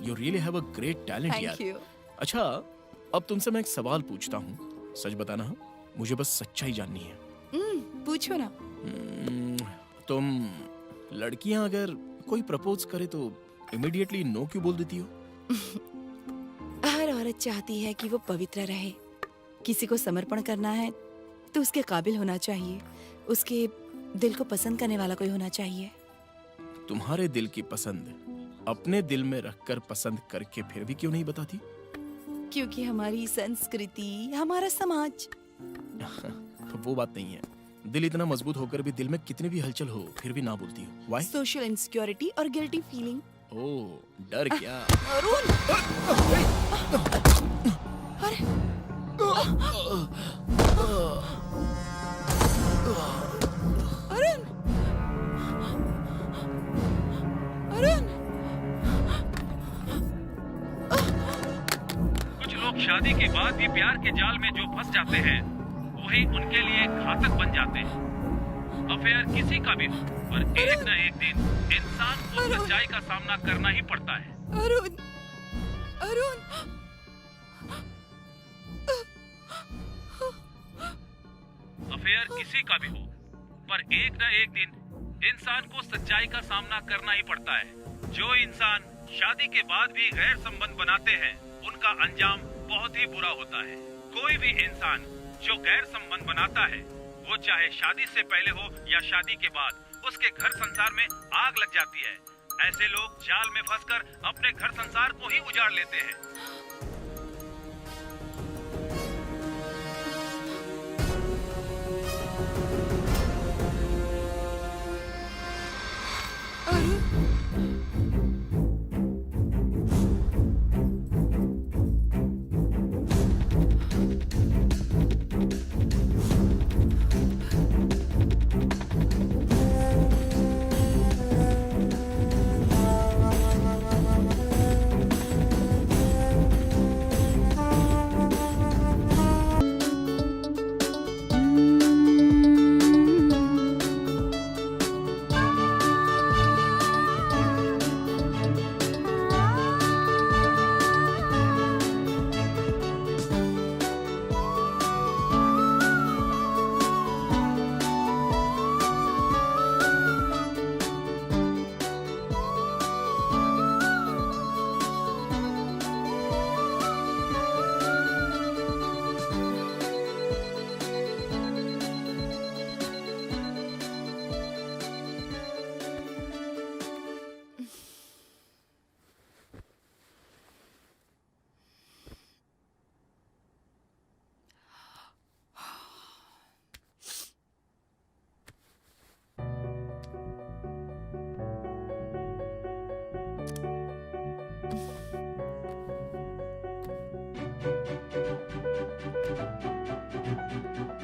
You really have a great talent यार। Thank you. अच्छा, अब तुमसे मैं एक सवाल पूछता हूँ, सच बताना हाँ? मुझे बस सच्चाई जाननी है। पूछो ना। तुम लड़कियां अगर कोई प्रपोज करे तो इमीडिएटली नो क्यों बोल देती हो? हर औरत चाहती है कि वो पवित्र रहे। किसी को समर्पण करना है तो उसके काबिल होना चाहिए, उसके दिल को पसंद करने वाला कोई होना चाहिए। तुम्हारे दिल की पसंद अपने दिल में रखकर पसंद करके फिर भी क्यों नहीं बताती? क्योंकि हमारी संस्कृति, हमारा समाज। वो बात नहीं है। दिल इतना मजबूत होकर भी दिल में कितनी भी हलचल हो फिर भी ना बोलती हो। व्हाई? सोशल इनसिक्योरिटी और गिल्टी फीलिंग। ओह, डर क्या? अरुण! अरे! अरुण! अरुण! कुछ लोग शादी के बाद भी प्यार के जाल में जो फंस जाते हैं वही उनके लिए घातक बन जाते हैं। अफेयर किसी का भी हो, पर एक न एक दिन इंसान को सच्चाई का सामना करना ही पड़ता है। अरुण! अरुण! अफेयर किसी का भी हो, पर एक न एक दिन इंसान को सच्चाई का सामना करना ही पड़ता है। जो इंसान शादी के बाद भी गैर संबंध बनाते हैं उनका अंजाम बहुत ही बुरा होता है। कोई भी इंसान जो गैर संबंध बनाता है, वो चाहे शादी से पहले हो या शादी के बाद, उसके घर संसार में आग लग जाती है। ऐसे लोग जाल में फंसकर अपने घर संसार को ही उजाड़ लेते हैं।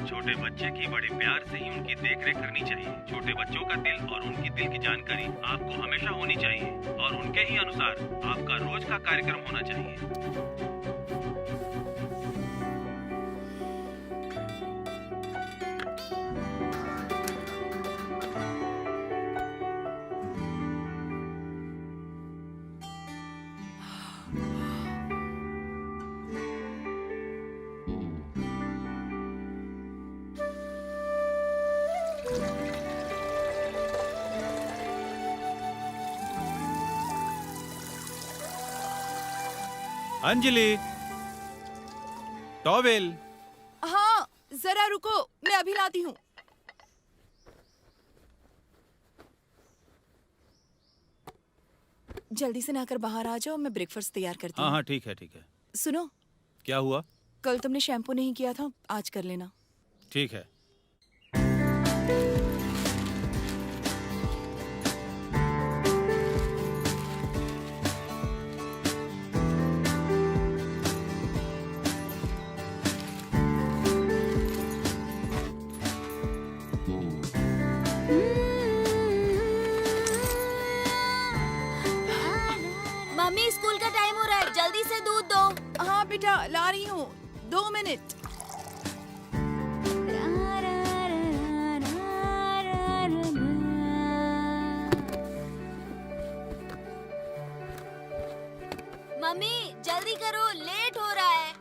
छोटे बच्चे की बड़े प्यार से ही उनकी देखरेख करनी चाहिए। छोटे बच्चों का दिल और उनकी दिल की जानकारी आपको हमेशा होनी चाहिए और उनके ही अनुसार आपका रोज का कार्यक्रम होना चाहिए। अंजलि, टॉवेल। हाँ, जरा रुको, मैं अभी लाती हूँ। जल्दी से नहाकर बाहर आ जाओ, मैं ब्रेकफास्ट तैयार करती हाँ हूँ। हाँ ठीक है ठीक है। सुनो, क्या हुआ? कल तुमने शैम्पू नहीं किया था, आज कर लेना। ठीक है। मम्मी, स्कूल का टाइम हो रहा है, जल्दी से दूध दो। हाँ बेटा, ला रही हूँ, 2 मिनट। मम्मी जल्दी करो, लेट हो रहा है।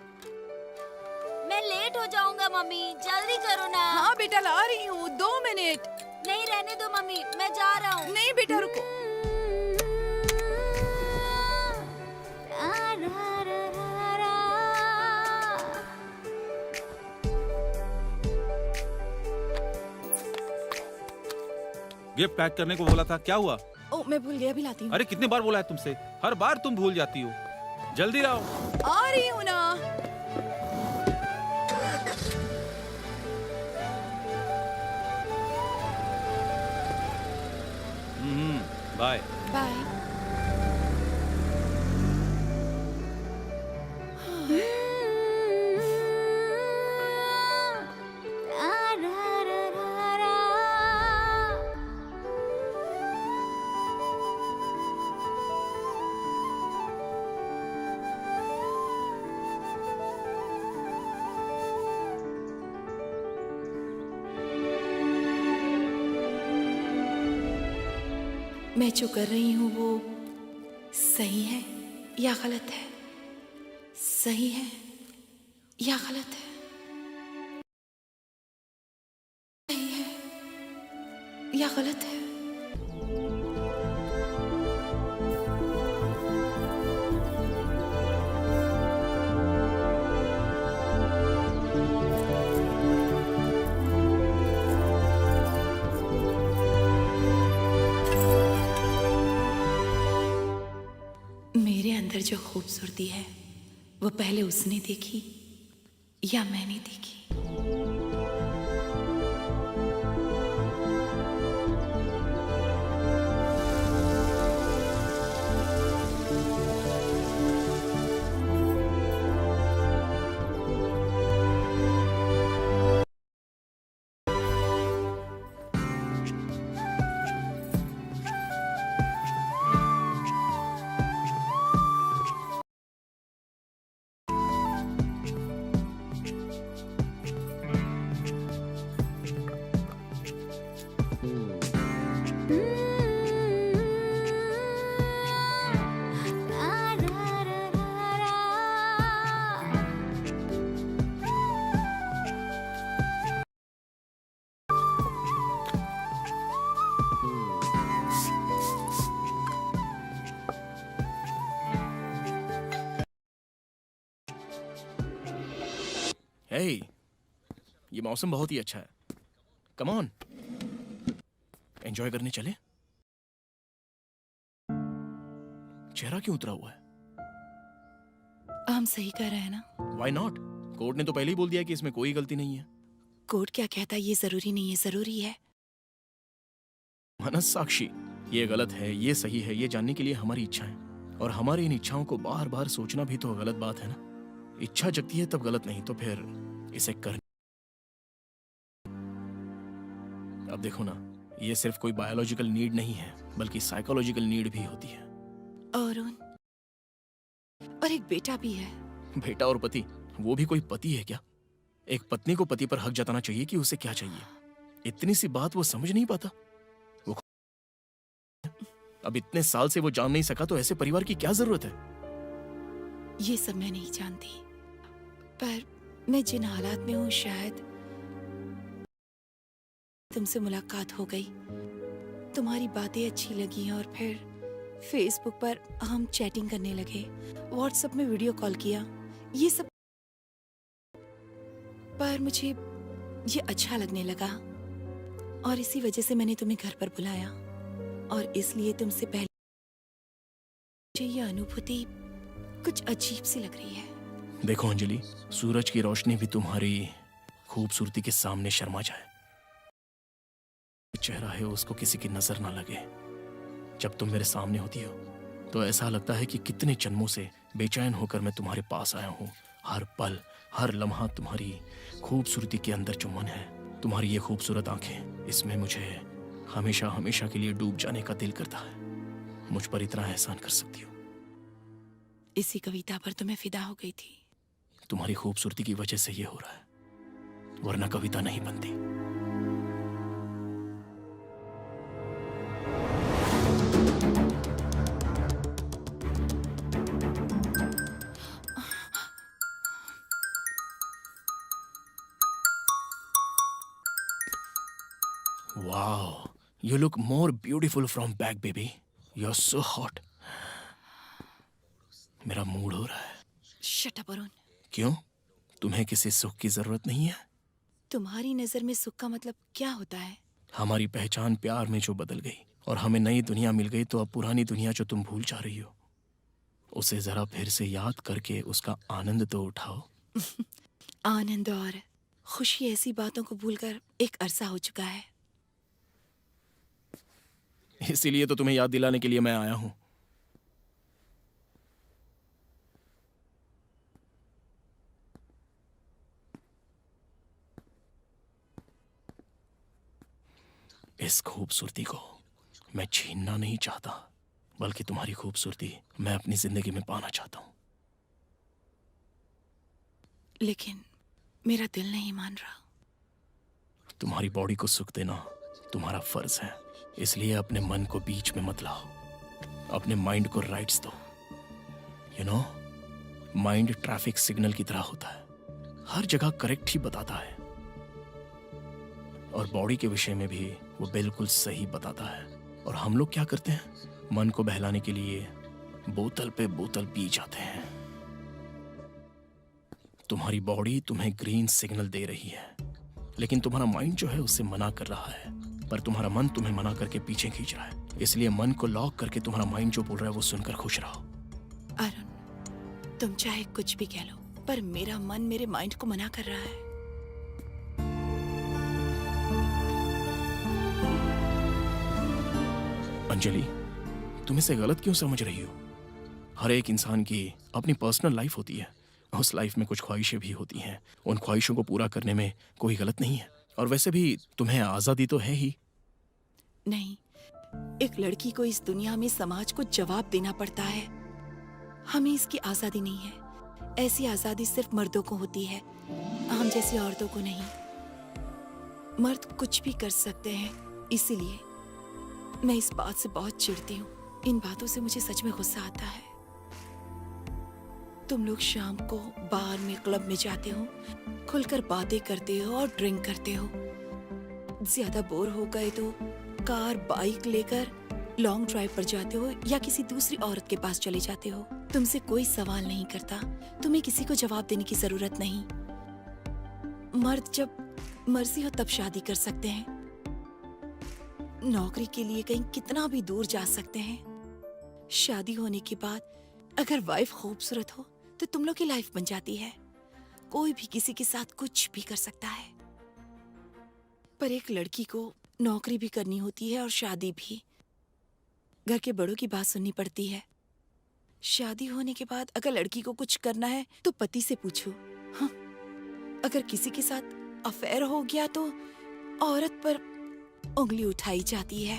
मैं लेट हो जाऊंगा मम्मी, जल्दी करो ना। हाँ बेटा ला रही हूँ, 2 मिनट। नहीं रहने दो मम्मी, मैं जा रहा हूँ। नहीं बेटा रुको। गिफ्ट पैक करने को बोला था, क्या हुआ? ओ मैं भूल गया, अभी लाती हूँ। अरे कितनी बार बोला है तुमसे, हर बार तुम भूल जाती हो। जल्दी आओ। आ रही हूँ ना। बाय। बाय। मैं जो कर रही हूँ वो सही है या गलत है? सही है या गलत है? सही है या गलत है? मेरे अंदर जो खूबसूरती है वो पहले उसने देखी या मैंने देखी? हे, ये मौसम बहुत ही अच्छा है। कम ऑन, एंजॉय करने चले। चेहरा क्यों उतरा हुआ है? हम सही कर रहे हैं ना? Why not? कोर्ट ने तो पहले ही बोल दिया कि इसमें कोई गलती नहीं है। कोर्ट क्या कहता है ये जरूरी नहीं है, जरूरी है। मनस साक्षी, ये गलत है, ये सही है, ये जानने के लिए हमारी इच्छा है, और हमारी इन इच्छाओं को बार बार सोचना भी तो गलत बात है ना। इच्छा जगती है तब गलत नहीं तो फिर इसे कर। अब देखो ना, ये सिर्फ कोई बायोलॉजिकल नीड नहीं है बल्कि साइकोलॉजिकल नीड भी होती है। और एक बेटा भी है। बेटा और पति, वो भी कोई पति है क्या? एक पत्नी को पति पर हक जताना चाहिए कि उसे क्या चाहिए। इतनी सी बात वो समझ नहीं पाता। वो अब इतने साल से वो जान नहीं सका तो ऐसे परिवार की क्या जरूरत है? ये सब मैं नहीं जानती, पर मैं जिन हालात में हूँ, शायद तुमसे मुलाकात हो गई, तुम्हारी बातें अच्छी लगी और फिर फेसबुक पर हम चैटिंग करने लगे, व्हाट्सएप में वीडियो कॉल किया, ये सब। पर मुझे ये अच्छा लगने लगा और इसी वजह से मैंने तुम्हें घर पर बुलाया। और इसलिए तुमसे पहले मुझे ये अनुभूति कुछ अजीब सी लग रही है। देखो अंजलि, सूरज की रोशनी भी तुम्हारी खूबसूरती के सामने शर्मा जाए। चेहरा है उसको किसी की नजर ना लगे। जब तुम मेरे सामने होती हो तो ऐसा लगता है कि कितने जन्मों से बेचैन होकर मैं तुम्हारे पास आया हूँ। हर पल, हर लम्हा तुम्हारी खूबसूरती के अंदर जो मन है, तुम्हारी ये खूबसूरत आंखें, इसमें मुझे हमेशा हमेशा के लिए डूब जाने का दिल करता है। मुझ पर इतना एहसान कर सकती हो। इसी कविता पर तो मैं फिदा हो गई थी। तुम्हारी खूबसूरती की वजह से ये हो रहा है, वरना कविता नहीं बनती। Wow, you look more beautiful from back, baby. You're so hot. मेरा मूड हो रहा है. Shut up Arun. क्यों? तुम्हें किसी सुख की जरूरत नहीं है? तुम्हारी नजर में सुख का मतलब क्या होता है? हमारी पहचान प्यार में जो बदल गई और हमें नई दुनिया मिल गई, तो अब पुरानी दुनिया जो तुम भूल जा रही हो, उसे जरा फिर से याद करके उसका आनंद तो उठाओ. आनंद और खुशी ऐसी बातों को भूलकर एक अरसा हो चुका है। इसीलिए तो तुम्हें याद दिलाने के लिए मैं आया हूं. इस खूबसूरती को मैं छीनना नहीं चाहता, बल्कि तुम्हारी खूबसूरती मैं अपनी जिंदगी में पाना चाहता हूं. लेकिन मेरा दिल नहीं मान रहा। तुम्हारी बॉडी को सुख देना तुम्हारा फर्ज है, इसलिए अपने मन को बीच में मत लाओ. अपने माइंड को राइट्स दो. You know, mind traffic signal की तरह होता है, हर जगह करेक्ट ही बताता है. और बॉडी के विषय में भी वो बिल्कुल सही बताता है. और हम लोग क्या करते हैं? मन को बहलाने के लिए बोतल पे बोतल पी जाते हैं. तुम्हारी बॉडी तुम्हें ग्रीन सिग्नल दे रही है, लेकिन तुम्हारा माइंड जो है उससे मना कर रहा है. पर तुम्हारा मन तुम्हें मना करके पीछे खींच रहा है. इसलिए मन को लॉक करके तुम्हारा माइंड जो बोल रहा है वो सुनकर खुश रहो. अरुण, तुम चाहे कुछ भी कह लो, पर मेरा मन मेरे माइंड को मना कर रहा है। अंजलि, तुम इसे गलत क्यों समझ रही हो? हर एक इंसान की अपनी पर्सनल लाइफ होती है. उस लाइफ में कुछ ख्वाहिशें भी होती हैं. उन ख्वाहिशों को पूरा करने में कोई गलत नहीं है. और वैसे भी तुम्हें आजादी तो है ही. नहीं, एक लड़की को इस दुनिया में समाज को जवाब देना पड़ता है. हमें इसकी आजादी नहीं है. ऐसी आजादी सिर्फ मर्दों को होती है, हम जैसी औरतों को नहीं. मर्द कुछ भी कर सकते हैं, इसीलिए मैं इस बात से बहुत चिढ़ती हूँ. इन बातों से मुझे सच में गुस्सा आता है. तुम लोग शाम को बार में, क्लब में जाते हो, खुलकर बातें करते हो और ड्रिंक करते हो. ज्यादा बोर हो गए तो कार, बाइक लेकर लॉन्ग ड्राइव पर जाते हो या किसी दूसरी औरत के पास चले जाते हो. तुमसे कोई सवाल नहीं करता, तुम्हें किसी को जवाब देने की जरूरत नहीं. मर्द जब मर्जी हो तब शादी कर सकते हैं. नौकरी के लिए कहीं कितना भी दूर जा सकते हैं. शादी होने के बाद अगर वाइफ खूबसूरत हो तो तुम लोग की लाइफ बन जाती है. कोई भी किसी के साथ कुछ भी कर सकता है. पर एक लड़की को नौकरी भी करनी होती है और शादी भी. घर के बड़ों की बात सुननी पड़ती है. शादी होने के बाद अगर लड़की को कुछ करना है तो पति से पूछो. हाँ, अगर किसी के साथ अफेयर हो गया तो औरत पर उंगली उठाई जाती है.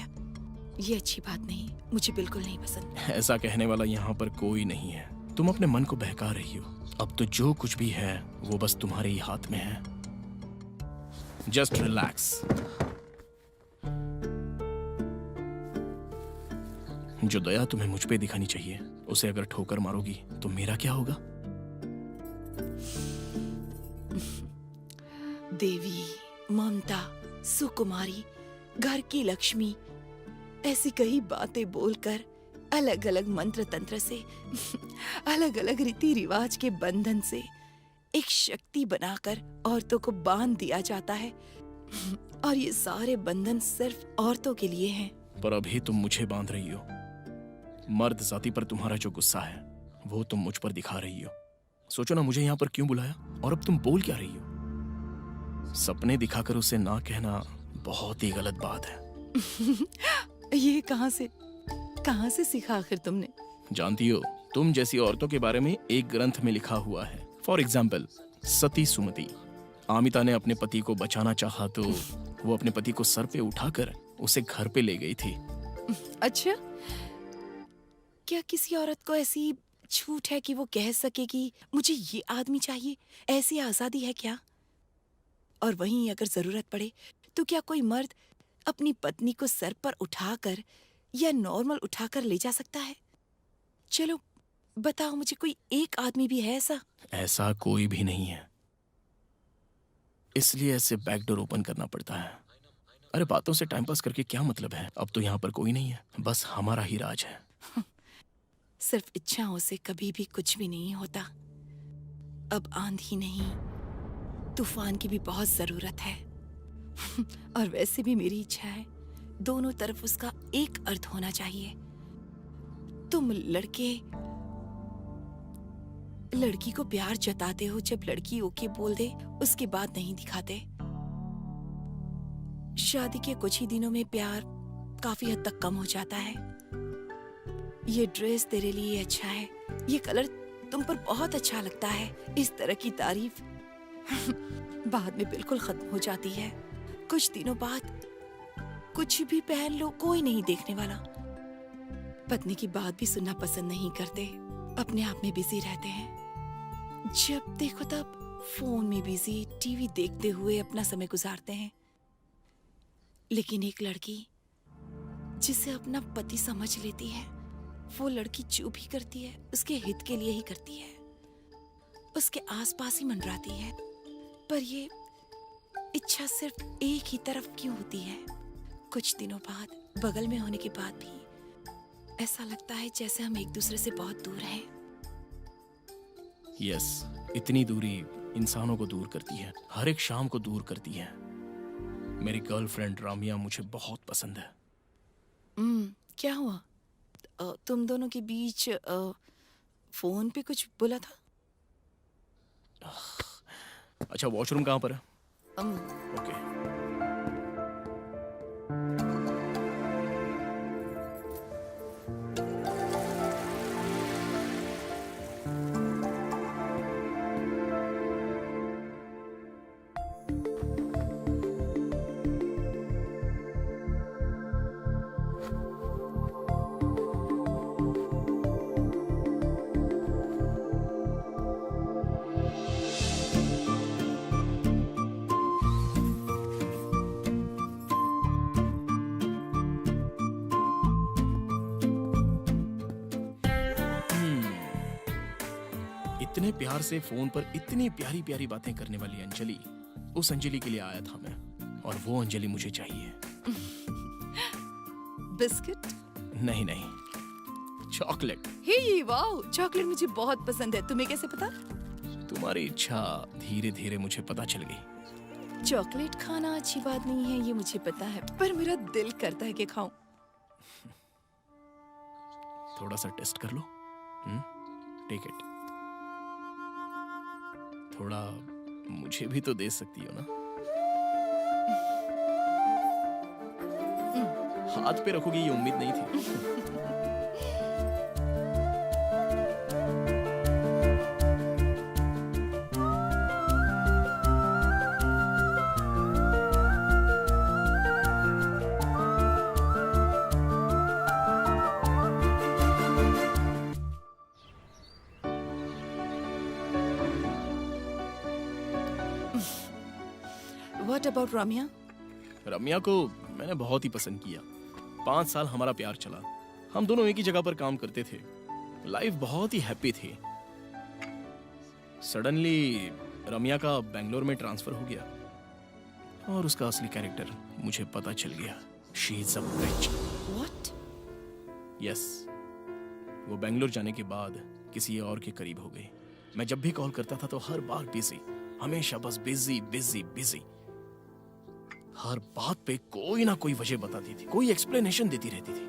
ये अच्छी बात नहीं, मुझे बिल्कुल नहीं पसंद. ऐसा कहने वाला यहाँ पर कोई नहीं है. तुम अपने मन को बहका रही हो. अब तो जो कुछ भी है वो बस तुम्हारे ही हाथ में है. Just relax. जो दया तुम्हें मुझ पे दिखानी चाहिए, उसे अगर ठोकर मारोगी तो मेरा क्या होगा? देवी, ममता, सुकुमारी, घर की लक्ष्मी, ऐसी कई बातें बोलकर अलग अलग मंत्र तंत्र से अलग अलग रीति रिवाज के बंधन से एक शक्ति बनाकर औरतों को बांध दिया जाता है. और ये सारे बंधन सिर्फ औरतों के लिए हैं. पर अभी तुम मुझे बांध रही हो. मर्द जाति पर तुम्हारा जो गुस्सा है वो तुम मुझ पर दिखा रही हो. सोचो ना, मुझे यहाँ पर क्यों बुलाया और अब तुम बोल क्या रही हो? सपने दिखाकर उसे ना कहना बहुत ही गलत बात है. ये कहाँ से सीखा आखिर तुमने? जानती हो, तुम जैसी औरतों के बारे में एक ग्रंथ में लिखा हुआ है. फॉर एग्जाम्पल, सती सुमति. आमिता ने अपने पति को बचाना चाहा तो वो अपने पति को सर पे उठाकर उसे घर पे ले गई थी. अच्छा, क्या किसी औरत को ऐसी छूट है कि वो कह सके कि मुझे ये आदमी चाहिए? ऐसी आजादी है क्या? और वहीं अगर जरूरत पड़े तो क्या कोई मर्द अपनी पत्नी को सर पर उठाकर या नॉर्मल उठाकर ले जा सकता है? चलो बताओ मुझे, कोई एक आदमी भी है ऐसा? ऐसा कोई भी नहीं है. इसलिए ऐसे बैकडोर ओपन करना पड़ता है. अरे बातों से टाइम पास करके क्या मतलब है? अब तो यहाँ पर कोई नहीं है, बस हमारा ही राज है। सिर्फ इच्छाओं से कभी भी कुछ भी नहीं होता। अब आंधी नहीं, तूफान की भी बहुत जरूरत है। और वैसे भी मेरी इच्छा है, दोनों तरफ उसका एक अर्थ होना चाहिए। तुम लड़की को प्यार जताते हो जब लड़की ओके बोल दे, उसके बाद नहीं दिखाते। शादी के कुछ ही दिनों में प्यार काफी हद तक कम हो जाता है। ये ड्रेस तेरे लिए अच्छा है, ये कलर तुम पर बहुत अच्छा लगता है, इस तरह की तारीफ बाद में बिल्कुल खत्म हो जाती है। कुछ दिनों बाद कुछ भी पहन लो, कोई नहीं देखने वाला। पत्नी की बात भी सुनना पसंद नहीं करते, अपने आप में बिजी रहते हैं। जब देखो तब फोन में बिजी, टीवी देखते हुए अपना समय गुजारते हैं। लेकिन एक लड़की जिसे अपना पति समझ लेती है, वो लड़की जो भी करती है उसके हित के लिए ही करती है, उसके आसपास ही मंडराती है। पर ये इच्छा सिर्फ एक ही तरफ क्यों होती है? कुछ दिनों बाद, बगल में होने के बाद भी ऐसा लगता है जैसे हम एक दूसरे से बहुत दूर हैं। यस, इतनी दूरी इंसानों को दूर करती है, हर एक शाम को दूर करती है। मेरी गर्लफ्रेंड रामिया मुझे बहुत पसंद है। क्या हुआ? तुम दोनों के बीच फोन पे कुछ बोला था? अच्छा, वॉशरूम कहाँ पर है? अम, ओके। इतने प्यार से फोन पर इतनी प्यारी प्यारी बातें करने वाली अंजलि, उस अंजलि के लिए आया था मैं, और वो अंजलि मुझे चाहिए। बिस्किट? नहीं नहीं, चॉकलेट। हे वाओ, चॉकलेट मुझे बहुत पसंद है। तुम्हें कैसे पता? तुम्हारी इच्छा धीरे धीरे मुझे पता चल गई। चॉकलेट खाना अच्छी बात नहीं है, ये मुझे पता है, पर मेरा दिल करता है कि खाऊं। थोड़ा सा टेस्ट कर लो। Take it. थोड़ा मुझे भी तो दे सकती हो ना? हाथ पे रखोगी ये उम्मीद नहीं थी। What about रम्या? रम्या को मैंने बहुत ही पसंद किया। 5 साल हमारा प्यार चला। हम दोनों एक ही जगह पर काम करते थे। लाइफ बहुत ही हैप्पी थी। सडनली रम्या का बेंगलोर में ट्रांसफर हो गया और उसका असली कैरेक्टर मुझे पता चल गया। She is a which. What? Yes, वो बेंगलोर जाने के बाद किसी और के करीब हो गई। मैं जब भी कॉल करता था तो हर बार बिजी, हमेशा बस बिजी बिजी बिजी। हर बात पे कोई ना कोई वजह बताती थी, कोई एक्सप्लेनेशन देती रहती थी।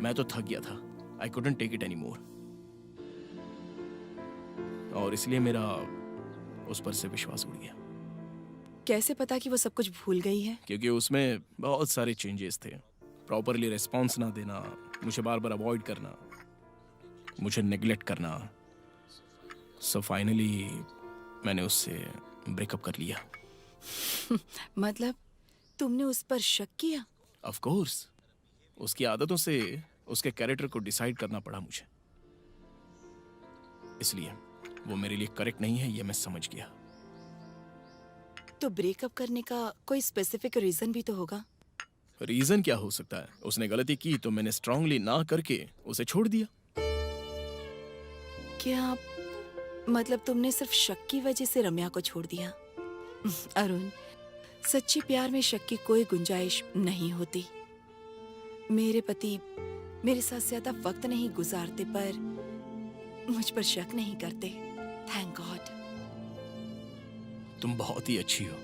मैं तो थक गया था। I couldn't take it any more. और इसलिए मेरा उस पर से विश्वास उड़ गया। कैसे पता कि वो सब कुछ भूल गई है? क्योंकि उसमें बहुत सारे चेंजेस थे। प्रॉपरली रिस्पॉन्स ना देना, मुझे बार बार अवॉइड करना, मुझे नेग्लेक्ट करना। सो फाइनली मैंने उससे ब्रेकअप कर लिया। मतलब तुमने उस पर शक किया? ऑफ कोर्स, उसकी आदतों से उसके कैरेक्टर को डिसाइड करना पड़ा मुझे। इसलिए वो मेरे लिए करेक्ट नहीं है, ये मैं समझ गया। तो ब्रेकअप करने का कोई स्पेसिफिक रीजन भी तो होगा। रीजन क्या हो सकता है? उसने गलती की तो मैंने स्ट्रांगली ना करके उसे छोड़ दिया। क्या मतलब तुमने सिर्फ शक की वजह से रम्या को छोड़ दिया? अरुण, सच्चे प्यार में शक की कोई गुंजाइश नहीं होती। मेरे पति मेरे साथ ज्यादा वक्त नहीं गुजारते पर मुझ पर शक नहीं करते। Thank God. तुम बहुत ही अच्छी हो।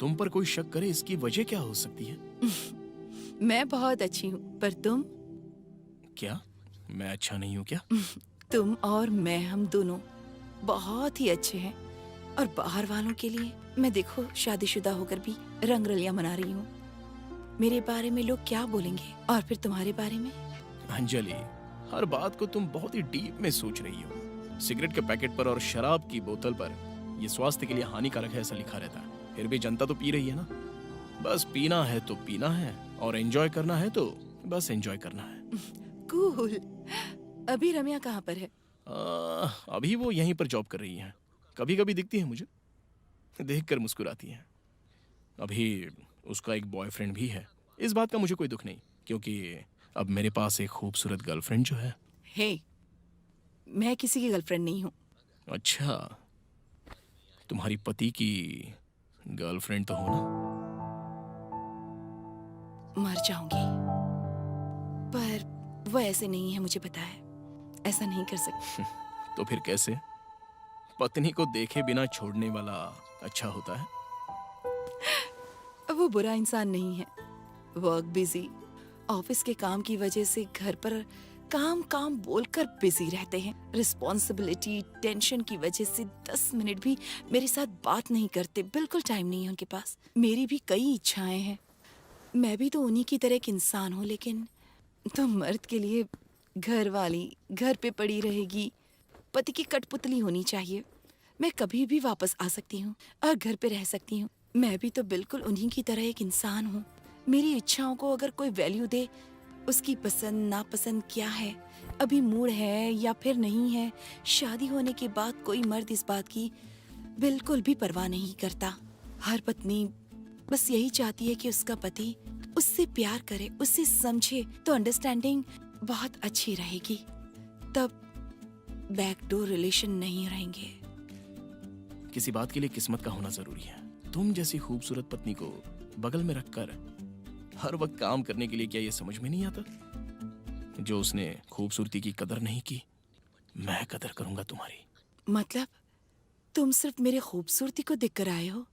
तुम पर कोई शक करे इसकी वजह क्या हो सकती है? मैं बहुत अच्छी हूँ, पर तुम? क्या मैं अच्छा नहीं हूँ क्या? तुम और मैं, हम दोनों बहुत ही अच्छे हैं। और बाहर वालों के लिए मैं देखो शादीशुदा होकर भी रंगरलियां मना रही हूँ। मेरे बारे में लोग क्या बोलेंगे, और फिर तुम्हारे बारे में? अंजलि, हर बात को तुम बहुत ही डीप में सोच रही हो। सिगरेट के पैकेट पर और शराब की बोतल पर ये स्वास्थ्य के लिए हानिकारक है ऐसा लिखा रहता है, फिर भी जनता तो पी रही है ना। बस पीना है तो पीना है, और एंजॉय करना है तो बस एंजॉय करना है। कूल। अभी रम्या कहाँ पर है? अभी वो यहीं पर जॉब कर रही है। कभी कभी दिखती है मुझे, देखकर मुस्कुराती है। अभी उसका एक बॉयफ्रेंड भी है। इस बात का मुझे कोई दुख नहीं, क्योंकि अब मेरे पास एक खूबसूरत गर्लफ्रेंड जो है। हे, मैं किसी की गर्लफ्रेंड नहीं हूँ। अच्छा, तुम्हारी पति की गर्लफ्रेंड तो हो ना? मर जाऊंगी, पर वो ऐसे नहीं है, मुझे पता है। ऐसा नहीं कर सकती। तो फिर कैसे? पत्नी को देखे बिना छोड़ने वाला अच्छा होता है? वो बुरा इंसान नहीं है। वर्क बिजी, ऑफिस के काम की वजह से घर पर काम काम बोलकर बिजी रहते हैं। रिस्पॉन्सिबिलिटी, टेंशन की वजह से 10 मिनट भी मेरे साथ बात नहीं करते। बिल्कुल टाइम नहीं है उनके पास। मेरी भी कई इच्छाएं हैं। मैं भी तो उन्हीं की तरह एक इंसान हूँ, लेकिन तो मर्द के लिए घर वाली घर पे पड़ी रहेगी, पति की कठपुतली होनी चाहिए। मैं कभी भी वापस आ सकती हूँ और घर पे रह सकती हूँ। मैं भी तो बिल्कुल उन्हीं की तरह एक इंसान हूँ। मेरी इच्छाओं को अगर कोई वैल्यू दे, उसकी पसंद नापसंद क्या है, अभी मूड है या फिर नहीं है, शादी होने के बाद कोई मर्द इस बात की बिल्कुल भी परवाह नहीं करता। हर पत्नी बस यही चाहती है कि उसका पति उससे प्यार करे, उससे समझे, तो अंडरस्टैंडिंग बहुत अच्छी रहेगी। तब बैकडोर रिलेशन नहीं रहेंगे। किसी बात के लिए किस्मत का होना जरूरी है। तुम जैसी खूबसूरत पत्नी को बगल में रखकर हर वक्त काम करने के लिए क्या ये समझ में नहीं आता? जो उसने खूबसूरती की कदर नहीं की, मैं कदर करूंगा तुम्हारी। मतलब तुम सिर्फ मेरे खूबसूरती को देखकर आए हो?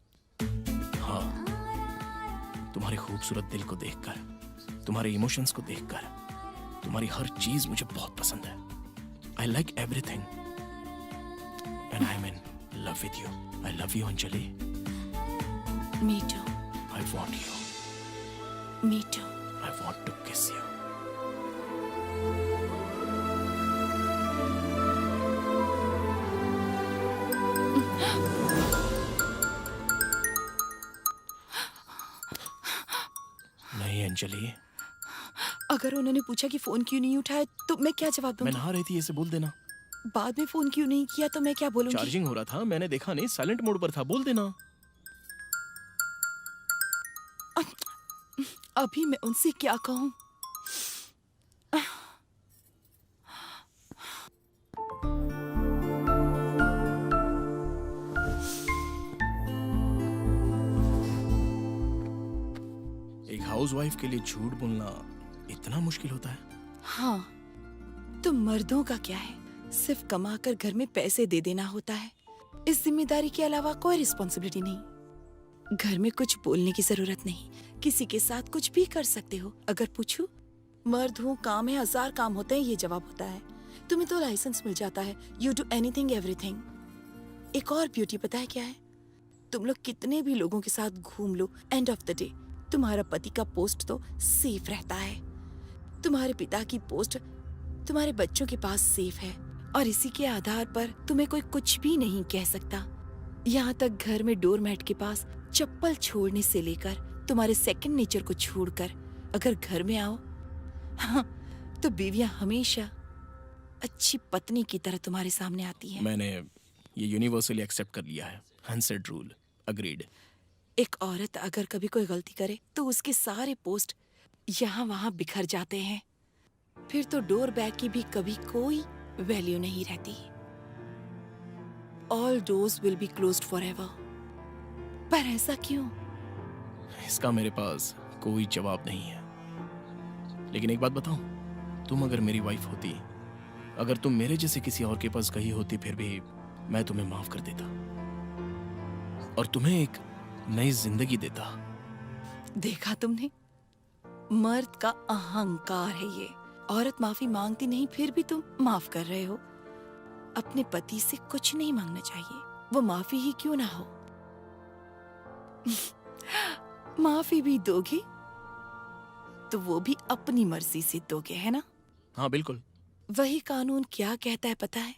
हाँ, तुम्हारे खूबसूरत दिल को देखकर, तुम्हारे इमोशंस को देखकर, तुम्हारी हर चीज मुझे बहुत पसंद है। I like everything, and I'm in love with you. I love you, Anjali. Me too. I want you. Me too. I want to kiss you. नहीं अंजलि, अगर उन्होंने पूछा कि फोन क्यों नहीं उठाया तो मैं क्या जवाब मैं दूंगी? नहा रही थी, ऐसे बोल देना। बाद में फोन क्यों नहीं किया तो मैं क्या बोलूंगी? चार्जिंग हो रहा था, मैंने देखा नहीं, साइलेंट मोड पर था, बोल देना। अभी मैं उनसे क्या कहूँ? एक हाउसवाइफ के लिए झूठ बोलना इतना मुश्किल होता है? हाँ, तो मर्दों का क्या है? सिर्फ कमाकर घर में पैसे दे देना होता है। इस जिम्मेदारी के अलावा कोई रिस्पॉन्सिबिलिटी नहीं। घर में कुछ बोलने की जरूरत नहीं, किसी के साथ कुछ भी कर सकते हो। अगर पूछूं, मर्द हूँ, काम है, 1000 काम होते हैं, ये जवाब होता है। तुम्हें तो लाइसेंस मिल जाता है, यू डू एनीथिंग एवरीथिंग। एक और ब्यूटी पता है क्या है? तुम लोग कितने भी लोगों के साथ घूम लो, एंड ऑफ द डे तुम्हारा पति का पोस्ट तो सेफ रहता है। तुम्हारे पिता की पोस्ट तुम्हारे बच्चों के पास सेफ है, और इसी के आधार पर तुम्हें कोई कुछ भी नहीं कह सकता। यहाँ तक घर में डोरमैट के पास चप्पल छोड़ने से लेकर तुम्हारे सेकंड नेचर को छोड़कर अगर घर में आओ, हाँ, तो बीवियां हमेशा अच्छी पत्नी की तरह तुम्हारे सामने आती हैं। मैंने ये यूनिवर्सली एक्सेप्ट कर लिया है। हंसेड रूल, अग्रीड। एक औरत अगर कभी कोई गलती करे तो उसके सारे पोस्ट यहाँ वहाँ बिखर जाते हैं। फिर तो डोर बैग की भी कभी कोई वैल्यू नहीं रहती। All doors will be closed forever। पर ऐसा क्यों? इसका मेरे पास कोई जवाब नहीं है। लेकिन एक बात बताऊं, तुम अगर मेरी वाइफ होती, अगर तुम मेरे जैसे किसी और के पास गई होती, फिर भी मैं तुम्हें माफ कर देता और तुम्हें एक नई जिंदगी देता। देखा तुमने, मर्द का अहंकार है ये। औरत माफी मांगती नहीं, फिर भी तुम माफ कर रहे हो। अपने पति से कुछ नहीं मांगना चाहिए, वो माफी ही क्यों ना हो। माफी भी दोगे तो वो भी अपनी मर्जी से दोगे, है ना? हाँ बिल्कुल। वही कानून क्या कहता है पता है?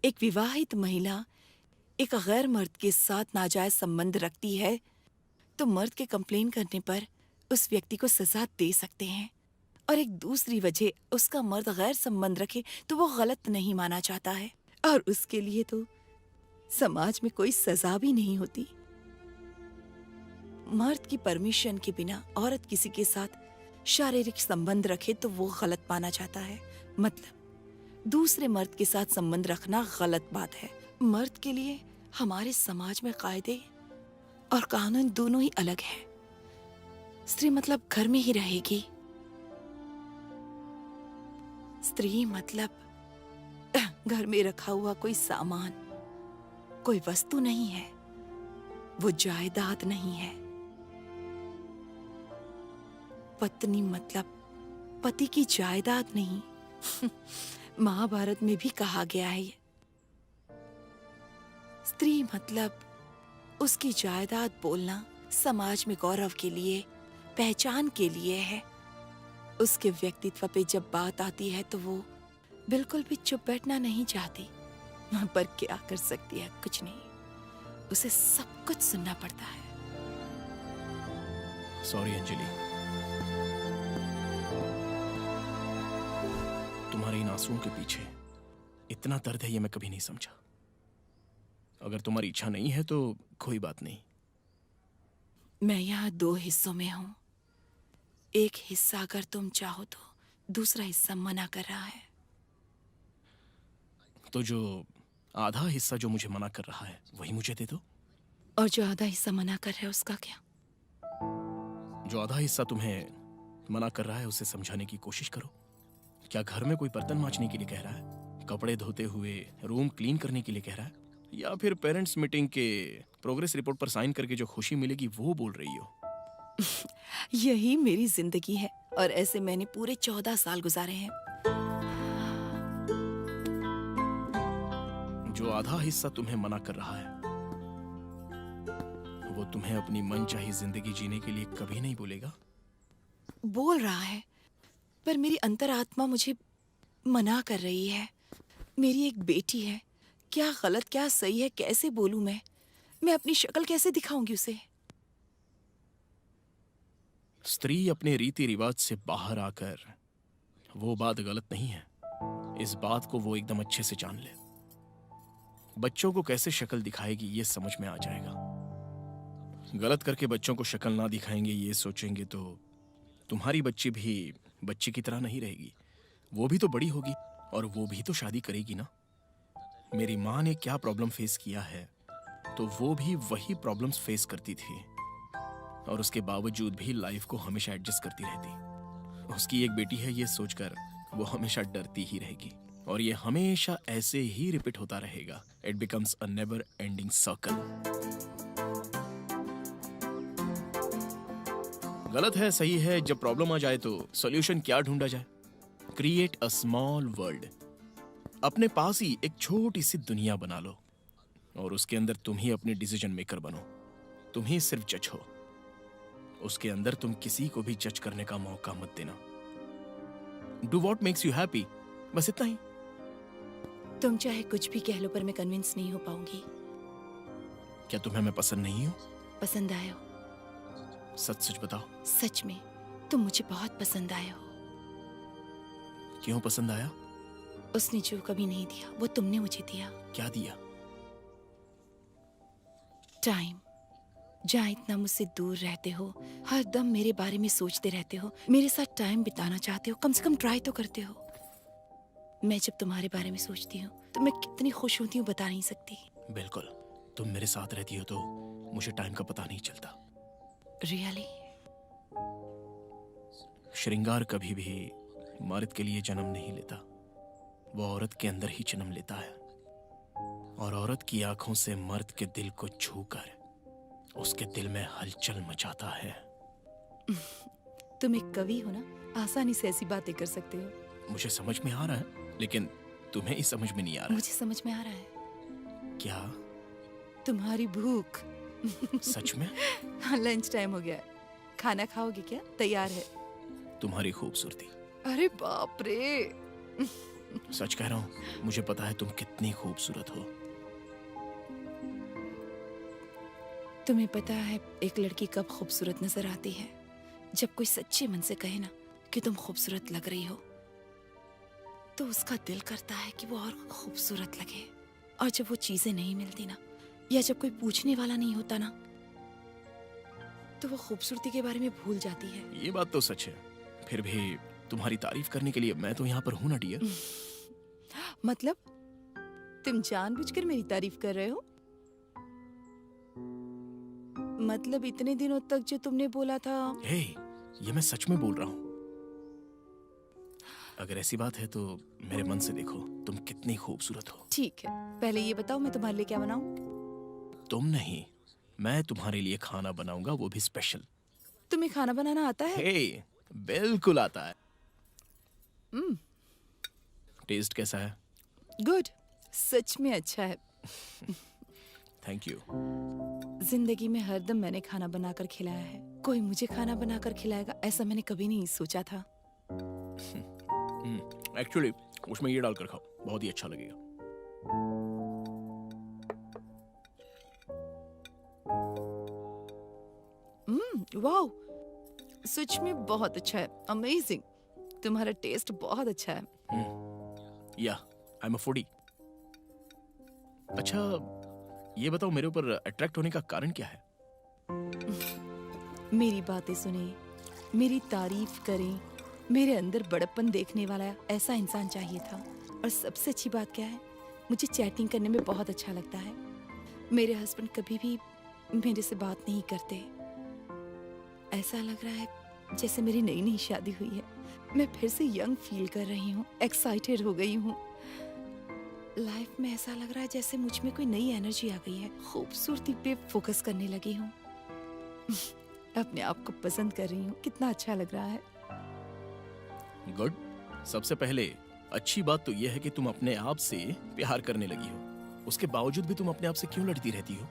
एक विवाहित महिला एक गैर मर्द के साथ नाजायज संबंध रखती है तो मर्द के कंप्लेन करने पर उस व्यक्ति को सजा दे सकते हैं, और एक दूसरी वजह उसका मर्द गैर संबंध रखे तो वो गलत नहीं माना जाता है, और उसके लिए तो समाज में कोई सजा भी नहीं होती। मर्द की परमिशन के बिना औरत किसी के साथ शारीरिक संबंध रखे तो वो गलत माना जाता है। मतलब दूसरे मर्द के साथ संबंध रखना गलत बात है। मर्द के लिए हमारे समाज में कायदे और कानून दोनों ही अलग है। स्त्री मतलब घर में ही रहेगी। स्त्री मतलब घर में रखा हुआ कोई सामान, कोई वस्तु नहीं है, वो जायदाद नहीं है। पत्नी मतलब पति की जायदाद नहीं। महाभारत में भी कहा गया है ये। स्त्री मतलब उसकी जायदाद बोलना समाज में गौरव के लिए, पहचान के लिए है। उसके व्यक्तित्व पे जब बात आती है तो वो बिल्कुल भी चुप बैठना नहीं चाहती, पर क्या कर सकती है? कुछ नहीं, उसे सब कुछ सुनना पड़ता है। सॉरी अंजलि, तुम्हारे इन आंसुओं के पीछे इतना दर्द है ये मैं कभी नहीं समझा। अगर तुम्हारी इच्छा नहीं है तो कोई बात नहीं। मैं यहाँ 2 हिस्सों में हूँ। एक हिस्सा अगर तुम चाहो तो दूसरा हिस्सा मना कर रहा है। तो जो आधा हिस्सा जो मुझे मना कर रहा है वही मुझे दे दो। और जो आधा हिस्सा मना कर रहा है उसका क्या? जो आधा हिस्सा तुम्हें मना कर रहा है उसे समझाने की कोशिश करो। क्या घर में कोई बर्तन मांजने के लिए कह रहा है, कपड़े धोते हुए रूम क्लीन करने के लिए कह रहा है, या फिर पेरेंट्स मीटिंग के प्रोग्रेस रिपोर्ट पर साइन करके जो खुशी मिलेगी वो बोल रही हो? यही मेरी जिंदगी है और ऐसे मैंने पूरे 14 साल गुजारे हैं। जो आधा हिस्सा तुम्हें मना कर रहा है वो तुम्हें अपनी मनचाही जिंदगी जीने के लिए कभी नहीं बोलेगा। बोल रहा है, पर मेरी अंतरात्मा मुझे मना कर रही है। मेरी एक बेटी है, क्या गलत क्या सही है कैसे बोलूं मैं अपनी शक्ल कैसे दिखाऊंगी उसे? स्त्री अपने रीति रिवाज से बाहर आकर वो बात गलत नहीं है, इस बात को वो एकदम अच्छे से जान ले। बच्चों को कैसे शक्ल दिखाएगी ये समझ में आ जाएगा। गलत करके बच्चों को शक्ल ना दिखाएंगे ये सोचेंगे तो तुम्हारी बच्ची भी बच्ची की तरह नहीं रहेगी। वो भी तो बड़ी होगी और वो भी तो शादी करेगी ना। मेरी माँ ने क्या प्रॉब्लम फेस किया है तो वो भी वही प्रॉब्लम्स फेस करती थी और उसके बावजूद भी लाइफ को हमेशा एडजस्ट करती रहती। उसकी एक बेटी है ये सोचकर वो हमेशा डरती ही रहेगी और ये हमेशा ऐसे ही रिपीट होता रहेगा। It becomes a never ending circle. गलत है सही है, जब प्रॉब्लम आ जाए तो सॉल्यूशन क्या ढूंढा जाए? Create a small world. अपने पास ही एक छोटी सी दुनिया बना लो और उसके अंदर तुम ही अपने डिसीजन मेकर बनो। तुम ही सिर्फ जज हो, उसके अंदर तुम किसी को भी जज करने का मौका मत देना। Do what makes you happy, बस इतना ही। तुम चाहे कुछ भी कह लो पर मैं कन्विंस नहीं हो पाऊंगी। क्या तुम्हें मैं पसंद नहीं हूं? पसंद आए हो, सच सच बताओ। सच में तुम मुझे बहुत पसंद आए हो। क्यों पसंद आया? उसने जो कभी नहीं दिया वो तुमने मुझे दिया। क्या दिया? टाइम। जहाँ इतना मुझसे दूर रहते हो, हर दम मेरे बारे में सोचते रहते हो, मेरे साथ टाइम बिताना चाहते हो, कम से कम ट्राई तो करते हो। मैं जब तुम्हारे बारे में सोचती हूँ तो मैं कितनी खुश होती हूँ बता नहीं सकती। बिल्कुल, तुम मेरे साथ रहती हो तो मुझे टाइम का पता नहीं चलता। रियली? श्रृंगार कभी भी मर्द के लिए जन्म नहीं लेता, वो औरत के अंदर ही जन्म लेता है। और औरत की आंखों से मर्द के दिल को छूकर उसके दिल में हलचल मचाता है। तुम एक कवि हो ना, आसानी से ऐसी बातें कर सकते हो। मुझे समझ में आ रहा है, लेकिन तुम्हें ही समझ में नहीं आ रहा मुझे समझ में आ रहा है। क्या? तुम्हारी भूख। सच में? हाँ, लंच टाइम हो गया है। खाना खाओगे क्या? तैयार है। तुम्हारी खूबसूरती। अरे बाप रे। सच कह रहा हूँ, मुझे पता है तुम कितनी खूबसूरत हो। तुम्हें पता है एक लड़की कब खूबसूरत नजर आती है? जब कोई सच्चे मन से कहे ना कि तुम खूबसूरत लग रही हो, तो उसका दिल करता है कि वो और खूबसूरत लगे। और जब वो चीजें नहीं मिलती ना, या जब कोई पूछने वाला नहीं होता ना, तो वो खूबसूरती के बारे में भूल जाती है। ये बात तो सच है, फिर भी तुम्हारी तारीफ करने के लिए मैं तो यहाँ पर हूँ ना डियर। मतलब तुम जानबूझकर मेरी तारीफ कर रहे हो? मतलब इतने दिनों तक जो तुमने बोला था। हे, ये मैं सच में बोल रहा हूँ। अगर ऐसी बात है तो मेरे मन से देखो, तुम कितनी खूबसूरत हो। ठीक है, पहले ये बताओ मैं तुम्हारे लिए क्या बनाऊं? तुम नहीं, मैं तुम्हारे लिए खाना बनाऊंगा, वो भी स्पेशल। तुम्हें खाना बनाना आता है? हे, बिल्कुल आता है। हम्म, टेस्ट कैसा है? गुड, सच में अच्छा है। Thank you. जिंदगी में हरदम मैंने खाना बनाकर खिलाया है। कोई मुझे खाना बनाकर खिलाएगा ऐसा मैंने कभी नहीं सोचा था। एक्चुअली उसमें ये डालकर खाओ, बहुत ही अच्छा लगेगा। वाओ, सच में बहुत अच्छा है। अमेजिंग, तुम्हारा टेस्ट बहुत अच्छा है। या आई एम अ फूडी। अच्छा, ये बताओ मेरे ऊपर अट्रैक्ट होने का कारण क्या है? मेरी बातें सुने, मेरी तारीफ करें, मेरे अंदर बड़प्पन देखने वाला ऐसा इंसान चाहिए था। और सबसे अच्छी बात क्या है, मुझे चैटिंग करने में बहुत अच्छा लगता है। मेरे हस्बैंड कभी भी मेरे से बात नहीं करते। ऐसा लग रहा है जैसे मेरी नई नई शादी हुई है। मैं फिर से यंग फील कर रही हूँ, एक्साइटेड हो गई हूँ। लाइफ में ऐसा लग रहा है जैसे मुझ में कोई नई एनर्जी आ गई है। खूबसूरती पे फोकस करने लगी हूँ। अपने आप को पसंद कर रही हूँ। कितना अच्छा लग रहा है। गुड। सबसे पहले अच्छी बात तो यह है कि तुम अपने आप से प्यार करने लगी हो। उसके बावजूद भी तुम अपने आप से क्यों लड़ती रहती हो?